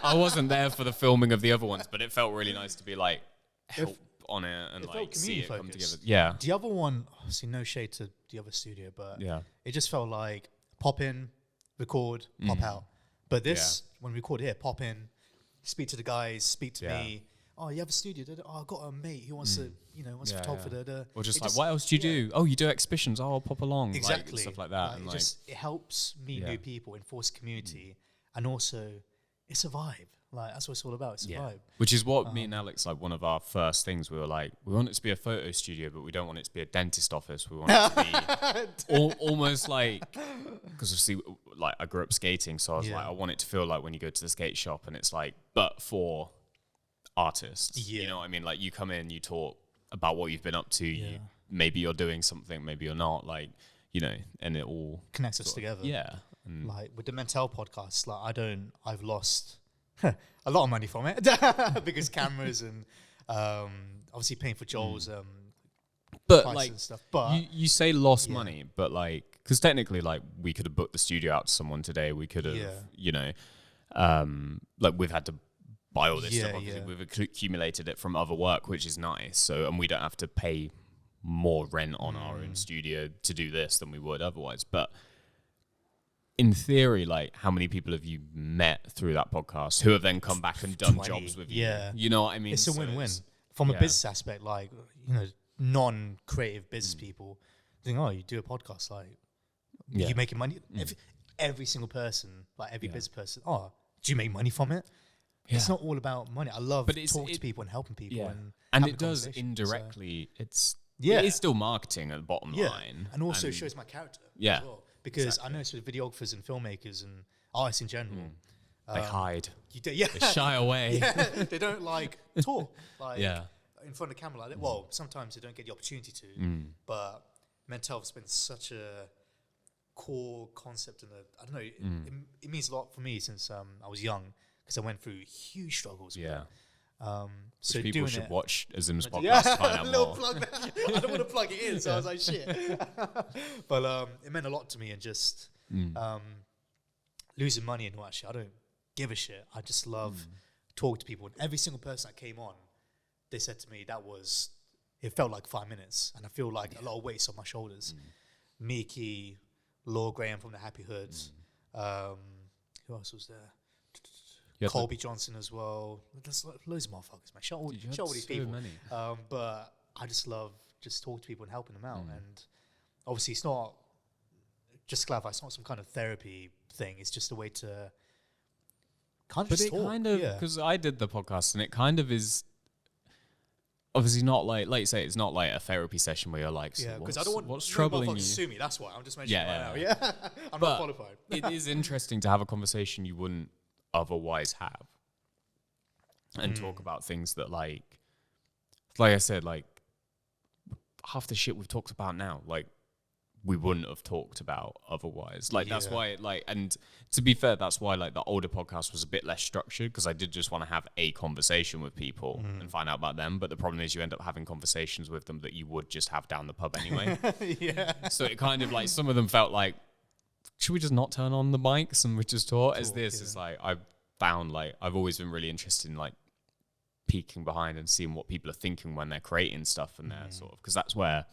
I wasn't there for the filming of the other ones, but it felt really nice to be like help on it and like see it come together. Yeah. The other one, obviously no shade to the other studio, but it just felt like pop in, record, pop out. But this, when we record here, pop in, speak to the guys, speak to me. Oh, you have a studio? Oh, I've got a mate who wants to, wants a photographer. Or just like, what else do you do? Oh, you do exhibitions. Oh, I'll pop along. Exactly. Like, stuff like that. Like, it helps meet new people, enforce community, and also it's a vibe. Like, that's what it's all about. It's a vibe. Which is what me and Alex, like, one of our first things, we were like, we want it to be a photo studio, but we don't want it to be a dentist office. We want it to be almost like, because obviously, like, I grew up skating, so I was like, I want it to feel like when you go to the skate shop and it's like, but for artists. You know what I mean? Like, you come in, you talk about what you've been up to. Maybe you're doing something, maybe you're not. Like, and it all connects us together. Yeah. Like with the Mental podcast, like I've lost a lot of money from it because cameras and obviously paying for Joel's but like and stuff. But you say lost money, but like, because technically, like, we could have booked the studio out to someone today. We could have, like, we've had to buy all this stuff. Obviously, we've accumulated it from other work, which is nice. So, and we don't have to pay more rent on our own studio to do this than we would otherwise. But in theory, like, how many people have you met through that podcast who have then come back and done 20, jobs with you? Yeah. You know what I mean? It's a win-win. From a business aspect, like, non-creative business people think, oh, you do a podcast, like, you making money? Every single person, like every business person, oh, do you make money from it? it's not all about money. I love talking to people and helping people. And it does indirectly. It is still marketing at the bottom line. And also shows my character as well. Because I notice with videographers and filmmakers and artists in general, they hide. They shy away. They don't talk in front of the camera like that. Well, sometimes they don't get the opportunity to. But mental health has been such a core concept, and I don't know. It means a lot for me since I was young, because I went through huge struggles. Yeah. So people should watch Azim's podcast to find out more. Plug that. I don't want to plug it in, so I was like, shit. But it meant a lot to me, and just losing money and all that shit. I don't give a shit. I just love talking to people. And every single person that came on, they said to me it felt like 5 minutes, and I feel like a lot of weight's on my shoulders. Miki, Law Graham from the Happy Hoods. Who else was there? Colby Johnson as well. There's loads of motherfuckers, man. Shout all these people. Many. But I just love talking to people and helping them out. And obviously, it's not just clarify. It's not some kind of therapy thing. It's just a way to kind of just talk. Because I did the podcast, and it kind of is. Obviously, not like you say, it's not like a therapy session where you're like, because I don't want what's troubling you to sue me. That's why I'm just mentioning it right now. I'm not qualified. It is interesting to have a conversation you wouldn't otherwise have, and talk about things that like I said, like half the shit we've talked about now, like we wouldn't have talked about otherwise. Like that's why, and to be fair, that's why like the older podcast was a bit less structured, because I did just want to have a conversation with people and find out about them. But the problem is you end up having conversations with them that you would just have down the pub anyway. So it kind of like, some of them felt like, should we just not turn on the mics and we just talk? It's like, I've found like, I've always been really interested in like peeking behind and seeing what people are thinking when they're creating stuff, and they're sort of, because that's where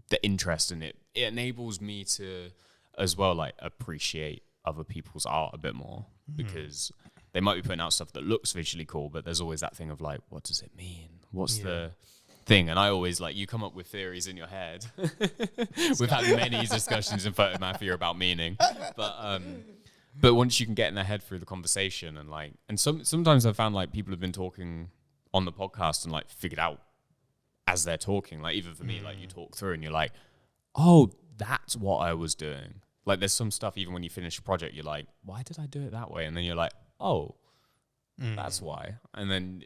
the interest in it enables me to as well like appreciate other people's art a bit more, because they might be putting out stuff that looks visually cool, but there's always that thing of like, what does it mean? What's the thing? And I always like, you come up with theories in your head. We've had many discussions in Photomafia about meaning, but once you can get in their head through the conversation, and like, and sometimes I've found like people have been talking on the podcast and like figured out as they're talking, like even for me, like you talk through and you're like, oh, that's what I was doing. Like there's some stuff, even when you finish a project, you're like, why did I do it that way? And then you're like, oh, that's why. And then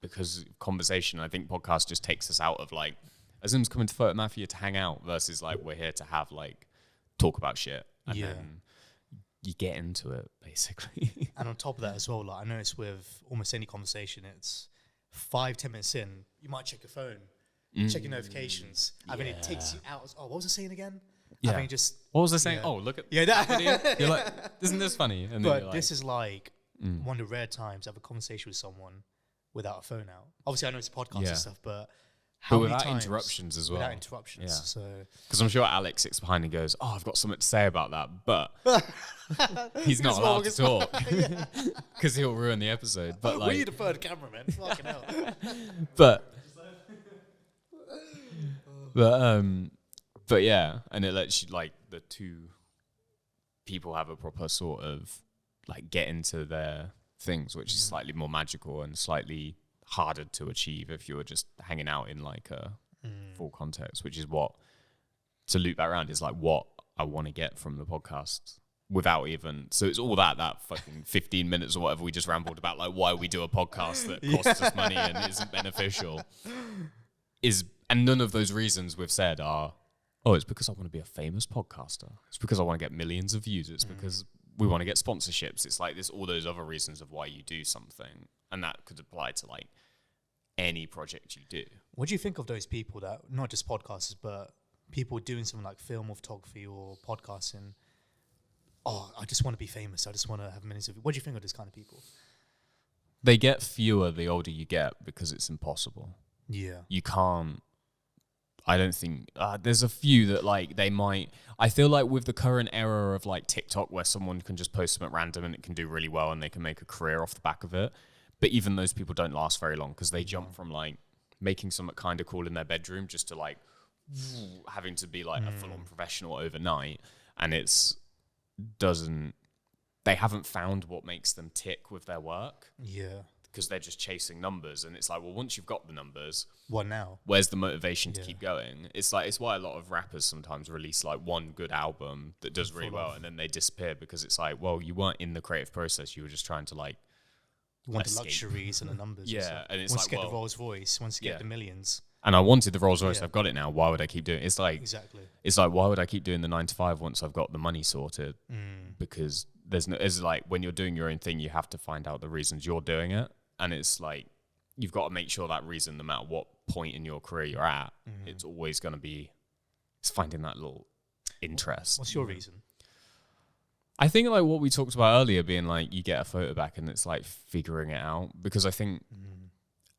because conversation, I think podcast just takes us out of like, Azim's coming to Photomafia to hang out versus like we're here to have like talk about shit. And then you get into it basically. And on top of that as well, like I notice with almost any conversation, it's 5-10 minutes in, you might check your phone, check your notifications, and then it takes you out. Oh, what was I saying again? Yeah. I mean, just what was I saying? Oh, look at that video. You're like, isn't this funny? And but like, this is like one of the rare times I have a conversation with someone without a phone out. Obviously, I know it's a podcast and stuff, but without interruptions as well. Without interruptions. So because I'm sure Alex sits behind and goes, "Oh, I've got something to say about that," but he's not allowed to talk because he'll ruin the episode. But like, we need a third cameraman. Fucking hell. But yeah, and it lets you like the two people have a proper sort of like get into their things, which is slightly more magical and slightly harder to achieve if you're just hanging out in like a full context, which is what, to loop that around, is like what I want to get from the podcast without even, so it's all that fucking 15 minutes or whatever we just rambled about like why we do a podcast that costs us money and isn't beneficial and none of those reasons we've said are, oh, it's because I want to be a famous podcaster, it's because I want to get millions of views, it's because we want to get sponsorships. It's like there's all those other reasons of why you do something, and that could apply to like any project you do. What do you think of those people that, not just podcasters, but people doing something like film or photography or podcasting? Oh, I just want to be famous, I just want to have millions of views. What do you think of those kind of people? They get fewer the older you get because it's impossible. Yeah. You can't, I don't think, there's a few that like they might, I feel like with the current era of like TikTok where someone can just post something random and it can do really well and they can make a career off the back of it. But even those people don't last very long because they jump from like making something kind of cool in their bedroom just to like having to be like a full-on professional overnight. And it's doesn't they haven't found what makes them tick with their work. Yeah. Because they're just chasing numbers, and it's like, well, once you've got the numbers, what now? Where's the motivation to keep going? It's like, it's why a lot of rappers sometimes release like one good album that does really well, and then they disappear because it's like, well, you weren't in the creative process. You were just trying to like, you want the luxuries and the numbers. Yeah, and it's once like, you get the Rolls Royce, once you get the millions. And I wanted the Rolls Royce. I've got it now. Why would I keep doing it? It's like, exactly. It's like, why would I keep doing the 9 to 5 once I've got the money sorted? Because it's like when you're doing your own thing, you have to find out the reasons you're doing it. And it's like, you've got to make sure that reason, no matter what point in your career you're at, it's always going to be, it's finding that little interest. What's your reason? I think like what we talked about earlier, being like, you get a photo back and it's like figuring it out. Because I think,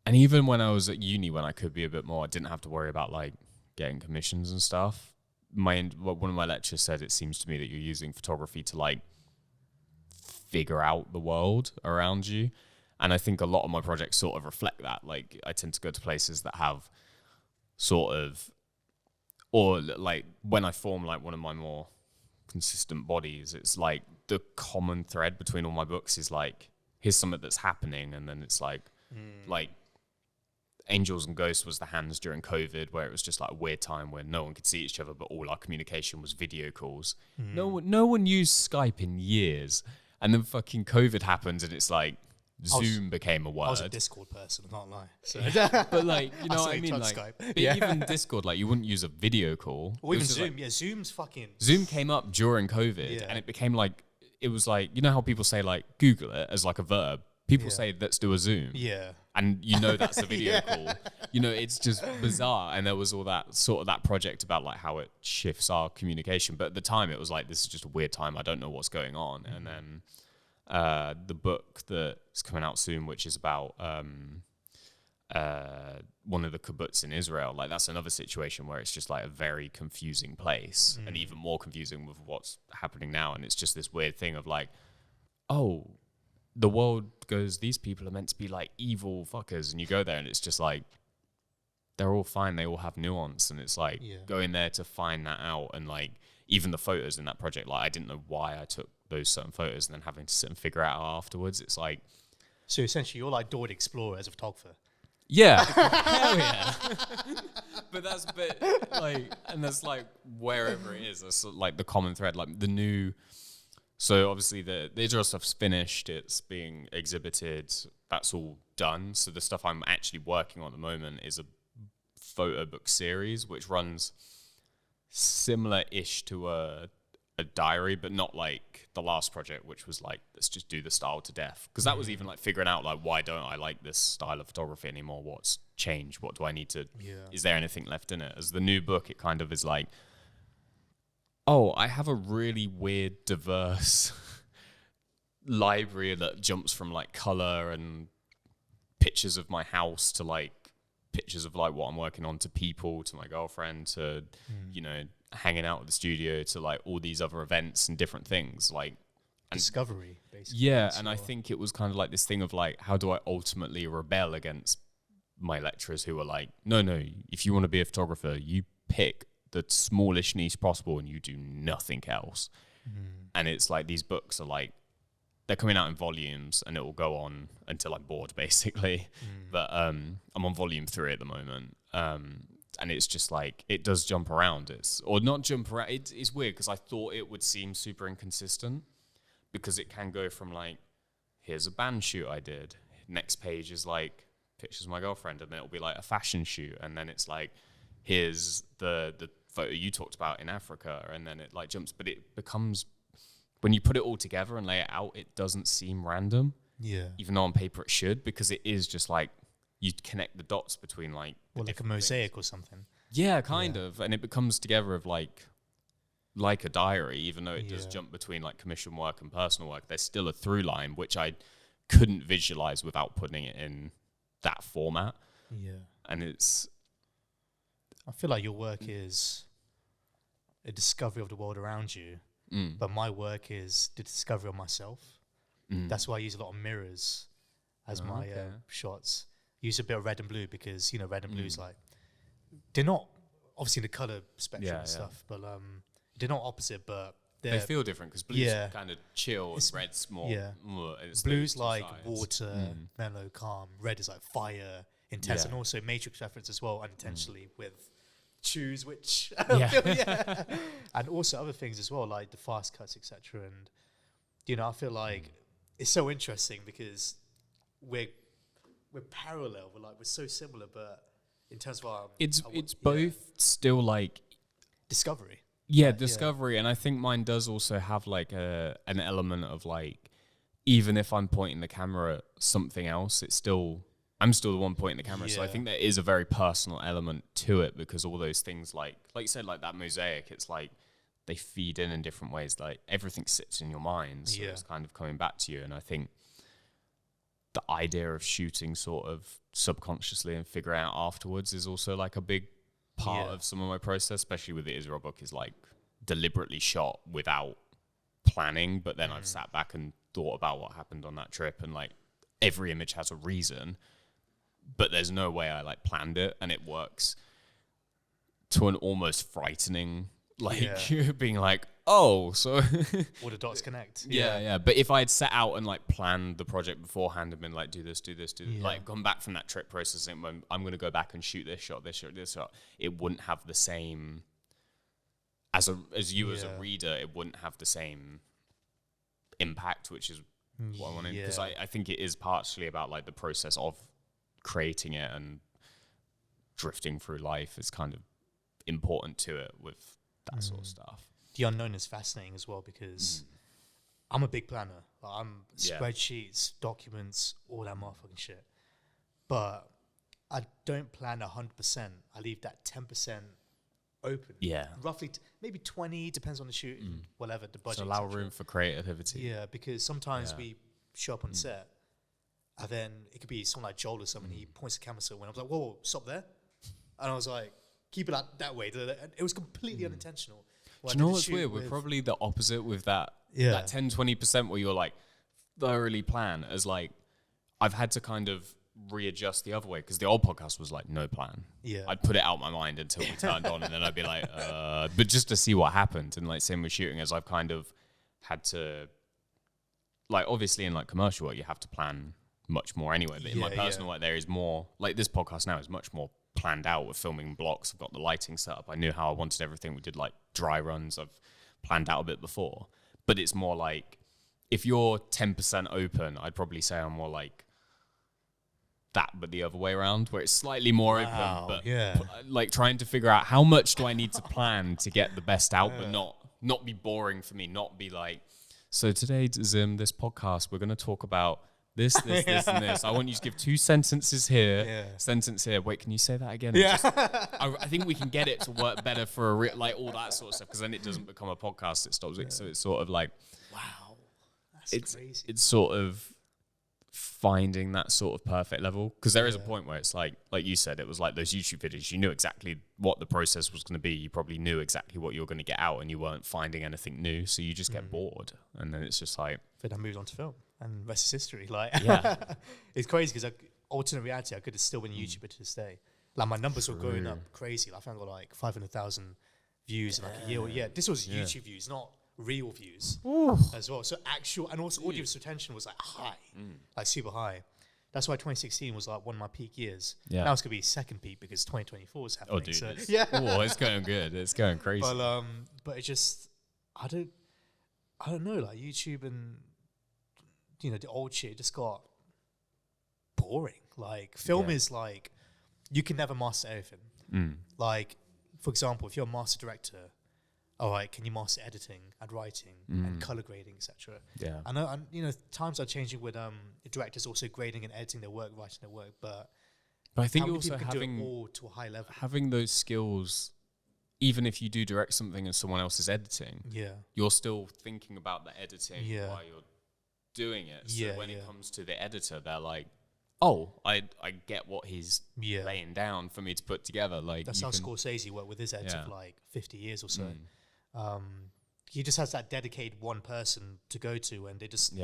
and even when I was at uni, when I could be a bit more, I didn't have to worry about like getting commissions and stuff. One of my lecturers said, it seems to me that you're using photography to like figure out the world around you. And I think a lot of my projects sort of reflect that. Like, I tend to go to places that have sort of, or like when I form like one of my more consistent bodies, it's like the common thread between all my books is like, here's something that's happening. And then it's like Angels and Ghosts was the hands during COVID, where it was just like a weird time where no one could see each other, but all our communication was video calls. No one used Skype in years. And then fucking COVID happened and it's like, Zoom became a word. I was a Discord person, I can't lie. So. But like, you know what I mean? Like, Skype. But even Discord, like you wouldn't use a video call. Or even Zoom. Like, Zoom's fucking... Zoom came up during COVID and it became like, it was like, you know how people say like, Google it as like a verb? People say, let's do a Zoom. Yeah. And you know that's a video call. You know, it's just bizarre. And there was all that sort of that project about like how it shifts our communication. But at the time it was like, this is just a weird time. I don't know what's going on. And then... the book that's coming out soon, which is about one of the kibbutz in Israel, like that's another situation where it's just like a very confusing place and even more confusing with what's happening now. And it's just this weird thing of like, oh, the world goes, these people are meant to be like evil fuckers. And you go there and it's just like, they're all fine. They all have nuance. And it's like going there to find that out. And like, even the photos in that project, like I didn't know why I took those certain photos and then having to sit and figure out afterwards. It's like, so essentially you're like Dora the Explorer as a photographer. Yeah. Hell yeah. but that's like wherever it is, that's like the common thread, like the new. So obviously the Israel stuff's finished, it's being exhibited, that's all done. So the stuff I'm actually working on at the moment is a photo book series which runs similar-ish to a diary, but not like the last project, which was like, let's just do the style to death. Because that was even like figuring out like, why don't I like this style of photography anymore? What's changed? What do I need to, is there anything left in it? As the new book, it kind of is like, oh, I have a really weird, diverse library that jumps from like color and pictures of my house to like pictures of like what I'm working on to people, to my girlfriend, to, you know, hanging out at the studio, to like all these other events and different things, like discovery basically. Yeah. And I think it was kind of like this thing of like, how do I ultimately rebel against my lecturers who are like, no, if you want to be a photographer, you pick the smallest niche possible and you do nothing else. And it's like, these books are like, they're coming out in volumes and it will go on until I'm bored basically. But I'm on volume 3 at the moment. And it's just like, it does jump around. It's weird because I thought it would seem super inconsistent because it can go from like, here's a band shoot I did. Next page is like pictures of my girlfriend, and then it'll be like a fashion shoot. And then it's like, here's the photo you talked about in Africa. And then it like jumps, but it becomes, when you put it all together and lay it out, it doesn't seem random. Yeah. Even though on paper it should, because it is just like, you connect the dots between like... Well, like a mosaic or something. Yeah, kind of. And it becomes together of like a diary, even though it does jump between like commission work and personal work. There's still a through line, which I couldn't visualize without putting it in that format. Yeah. And it's... I feel like your work is a discovery of the world around you, but my work is the discovery of myself. That's why I use a lot of mirrors as my shots. Use a bit of red and blue because, you know, red and blue is like, they're not obviously in the color spectrum and stuff, but they're not opposite, but they feel different because blues kind of chill and red's more. Yeah. Blues like water, mellow, calm. Red is like fire, intense, and also Matrix reference as well, unintentionally with choose which. And also other things as well, like the fast cuts, etc. And I feel like it's so interesting because we're parallel. We're so similar, but in terms of our it's both still like discovery. Discovery, and I think mine does also have like an element of like, even if I'm pointing the camera at something else, I'm still the one pointing the camera. So I think there is a very personal element to it because all those things like you said, like that mosaic, it's like they feed in different ways. Like everything sits in your mind, so it's kind of coming back to you. And I think the idea of shooting sort of subconsciously and figuring out afterwards is also like a big part of some of my process, especially with the Israel book, is like deliberately shot without planning, but then I've sat back and thought about what happened on that trip, and like every image has a reason, but there's no way I like planned it, and it works to an almost frightening being like, oh, so all the dots connect. But if I had set out and like planned the project beforehand and been like, do this, like gone back from that trip processing, when I'm going to go back and shoot this shot, it wouldn't have the same as a reader. It wouldn't have the same impact, which is what I wanted, because I think it is partially about like the process of creating it, and drifting through life is kind of important to it with that sort of stuff. The unknown is fascinating as well because I'm a big planner. Like, I'm spreadsheets, documents, all that motherfucking shit. But I don't plan 100%. I leave that 10% open. Yeah. Roughly, maybe 20, depends on the shoot, whatever, the budget. So allow room for creativity. Yeah, because sometimes we show up on set, and then it could be someone like Joel or someone, he points the camera somewhere, and I was like, whoa, stop there. And I was like, keep it that way. And it was completely unintentional. Do you know what's weird? We're probably the opposite with that 10-20% where you're like thoroughly plan, as like I've had to kind of readjust the other way, because the old podcast was like no plan. I'd put it out my mind until we turned on, and then I'd be like but just to see what happened. And like same with shooting, as I've kind of had to, like obviously in like commercial work you have to plan much more anyway, but in my personal work there is more, like this podcast now is much more planned out. With filming blocks, I've got the lighting set up, I knew how I wanted everything. We did like dry runs, I've planned out a bit before, but it's more like if you're 10% open, I'd probably say I'm more like that, but the other way around, where it's slightly more open, but like trying to figure out how much do I need to plan to get the best out, but not be boring for me, not be like, so today, Azim, this podcast, we're going to talk about this, and this. I want you to give 2 sentences here, sentence here. Wait, can you say that again? I think we can get it to work better for like all that sort of stuff, because then it doesn't become a podcast. It stops it. So it's sort of like, wow, that's crazy. It's sort of finding that sort of perfect level, because there is a point where it's like you said, it was like those YouTube videos. You knew exactly what the process was going to be. You probably knew exactly what you were going to get out, and you weren't finding anything new. So you just get bored, and then it's just like. Then I moved on to film. And rest is history. Like, it's crazy because alternate reality, I could have still been a YouTuber to this day. Like, my numbers were going up crazy. Like, I think I got like 500,000 views in like a year. Yeah, this was YouTube views, not real views as well. So actual, and also audience retention was like high, like super high. That's why 2016 was like one of my peak years. Yeah. Now it's gonna be second peak because 2024 is happening. Oh, dude, it's going good. It's going crazy. But it just, I don't know. Like YouTube and the old shit just got boring. Like film is like, you can never master everything. Like, for example, if you're a master director, all right, can you master editing and writing and color grading, etc.? Yeah. I know, times are changing with directors also grading and editing their work, writing their work, but I think also having do it all to a high level, having those skills, even if you do direct something and someone else is editing, you're still thinking about the editing while you're doing it. So when it comes to the editor, they're like, oh, I get what he's laying down for me to put together. Like, that's how Scorsese worked with his editor for like 50 years or so. He just has that dedicated one person to go to, and they just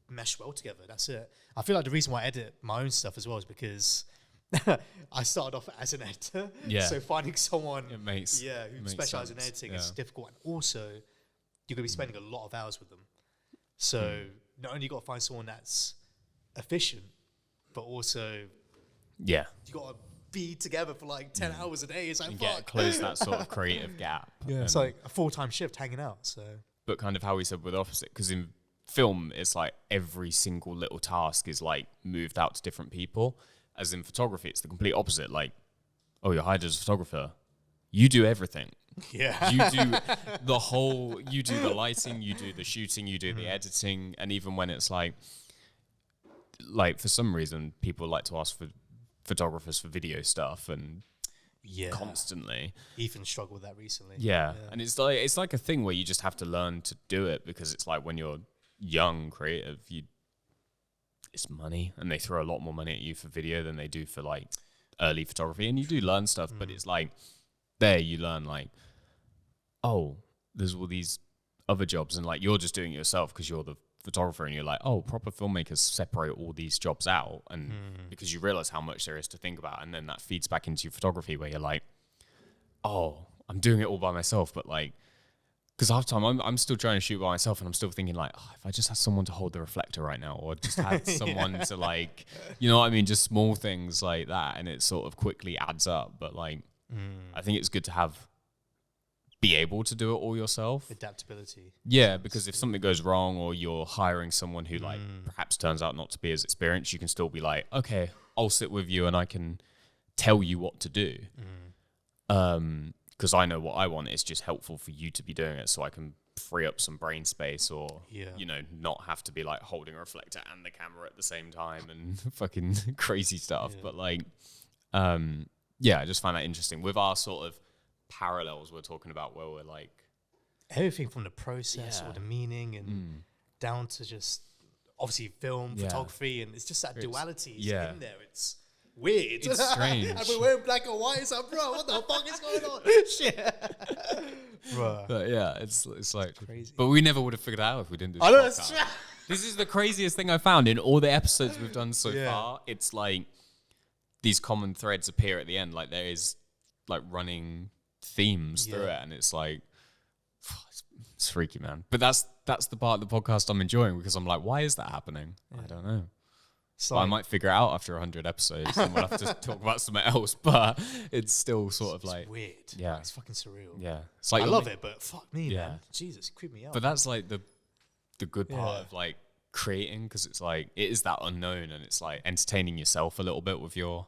mesh well together. That's it. I feel like the reason why I edit my own stuff as well is because I started off as an editor. So finding someone who specializes in editing is difficult. And also, you're going to be spending a lot of hours with them. So not only you got to find someone that's efficient, but also you got to be together for like 10 hours a day. It's like, close that sort of creative gap. Yeah, it's like a full-time shift hanging out. So, but kind of how we said with opposite, because in film, it's like every single little task is like moved out to different people. As in photography, it's the complete opposite. Like, oh, you're hired as a photographer. You do everything. Yeah. You do you do the lighting, you do the shooting, you do the editing. And even when it's like for some reason, people like to ask for photographers for video stuff and constantly. Ethan struggled with that recently. Yeah. And it's like a thing where you just have to learn to do it, because it's like when you're young creative, it's money, and they throw a lot more money at you for video than they do for like early photography, and you do learn stuff, but it's like there you learn like, oh, there's all these other jobs, and like you're just doing it yourself because you're the photographer, and you're like, oh, proper filmmakers separate all these jobs out, and because you realize how much there is to think about, and then that feeds back into your photography where you're like, oh, I'm doing it all by myself, but like, because half the time I'm still trying to shoot by myself, and I'm still thinking like, oh, if I just had someone to hold the reflector right now, or just had someone to like, you know what I mean, just small things like that, and it sort of quickly adds up. But like, I think it's good to be able to do it all yourself. Adaptability. Yeah, because if something goes wrong, or you're hiring someone who like perhaps turns out not to be as experienced, you can still be like, okay, I'll sit with you and I can tell you what to do. Because I know what I want. It's just helpful for you to be doing it, so I can free up some brain space, or you know, not have to be like holding a reflector and the camera at the same time and fucking crazy stuff. But like, I just find that interesting with our sort of parallels we're talking about, where we're like everything from the process or the meaning and down to just obviously film, photography, and it's just that duality in there. It's weird. It's strange. And we're wearing black and white. It's like, bro, what the fuck is going on? Shit. Bro. But yeah, it's like crazy. But we never would have figured it out if we didn't do this. This is the craziest thing I found in all the episodes we've done so far. It's like these common threads appear at the end. Like there is like running themes through it, and it's like it's freaky, man. But that's the part of the podcast I'm enjoying, because I'm like, why is that happening? I don't know. So I might figure it out after 100 episodes, and we'll have to talk about something else. But it's still sort of like weird. Yeah, it's fucking surreal. Yeah, it's like I love it, but fuck me, man. Jesus, creep me out. But that's like the good part of like creating, because it's like it is that unknown, and it's like entertaining yourself a little bit with your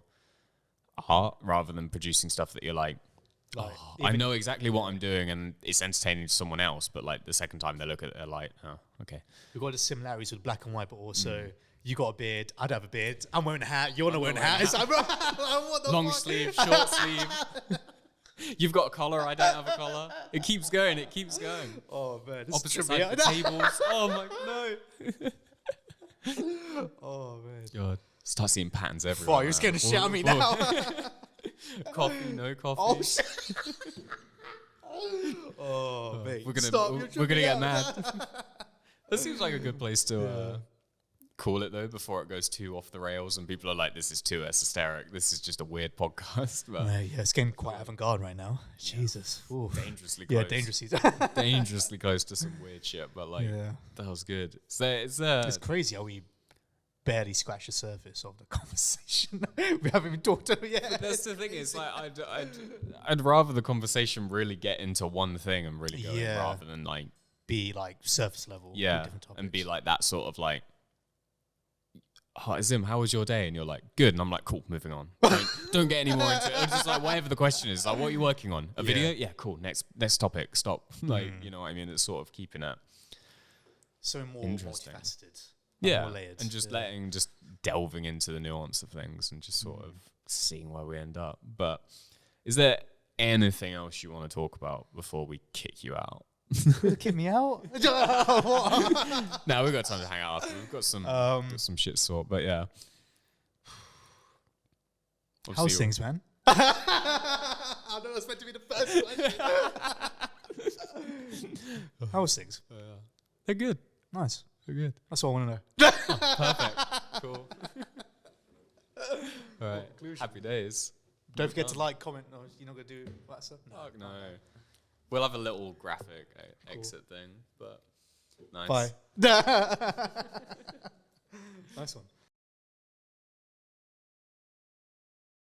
art, rather than producing stuff that you're like, I know exactly what I'm doing, and it's entertaining to someone else, but like the second time they look at it, they're like, oh, okay. We've got the similarities with black and white, but also you got a beard, I don't have a beard, I'm wearing a hat, you're not wearing a hat. It's like, bro, what the long fuck? sleeve, short sleeve. You've got a collar, I don't have a collar. It keeps going, it keeps going. Oh man, this opposite side of the tables. Oh my, no. Oh man. God. Start seeing patterns everywhere. Oh, you're scared to shit at me now. Coffee, no coffee. Oh shit. Oh, mate. We're gonna get mad. That seems like a good place to call it, though, before it goes too off the rails and people are like, this is too esoteric. This is just a weird podcast. But it's getting quite avant-garde right now. Jesus. Ooh. Dangerously close. Yeah, dangerously. Dangerously close to some weird shit, but like, that was good. It's crazy how we barely scratched the surface of the conversation. We haven't even talked about it yet. But that's the thing, is like, I'd rather the conversation really get into one thing and really go in, rather than like be like surface level. And be like that sort of like, oh, Azim, how was your day? And you're like, good. And I'm like, cool, moving on. Don't get any more into it. It's just like, whatever the question is, like, what are you working on? A video? Yeah, cool. Next topic. Stop. Like, you know what I mean? It's sort of keeping it so more multifaceted. Yeah, and just just delving into the nuance of things and just sort of seeing where we end up. But is there anything else you want to talk about before we kick you out? Kick me out? No, we've got time to hang out after. We've got some shit to sort, but yeah. How's things, man? I know it's meant to be the first question. How's things? They're good. Nice. They're good. That's all I want to know. Perfect. Cool. All right. Happy days. Don't forget to like, comment. No, you're not going to do that stuff? Fuck no. We'll have a little graphic exit thing, but nice. Bye. Nice one.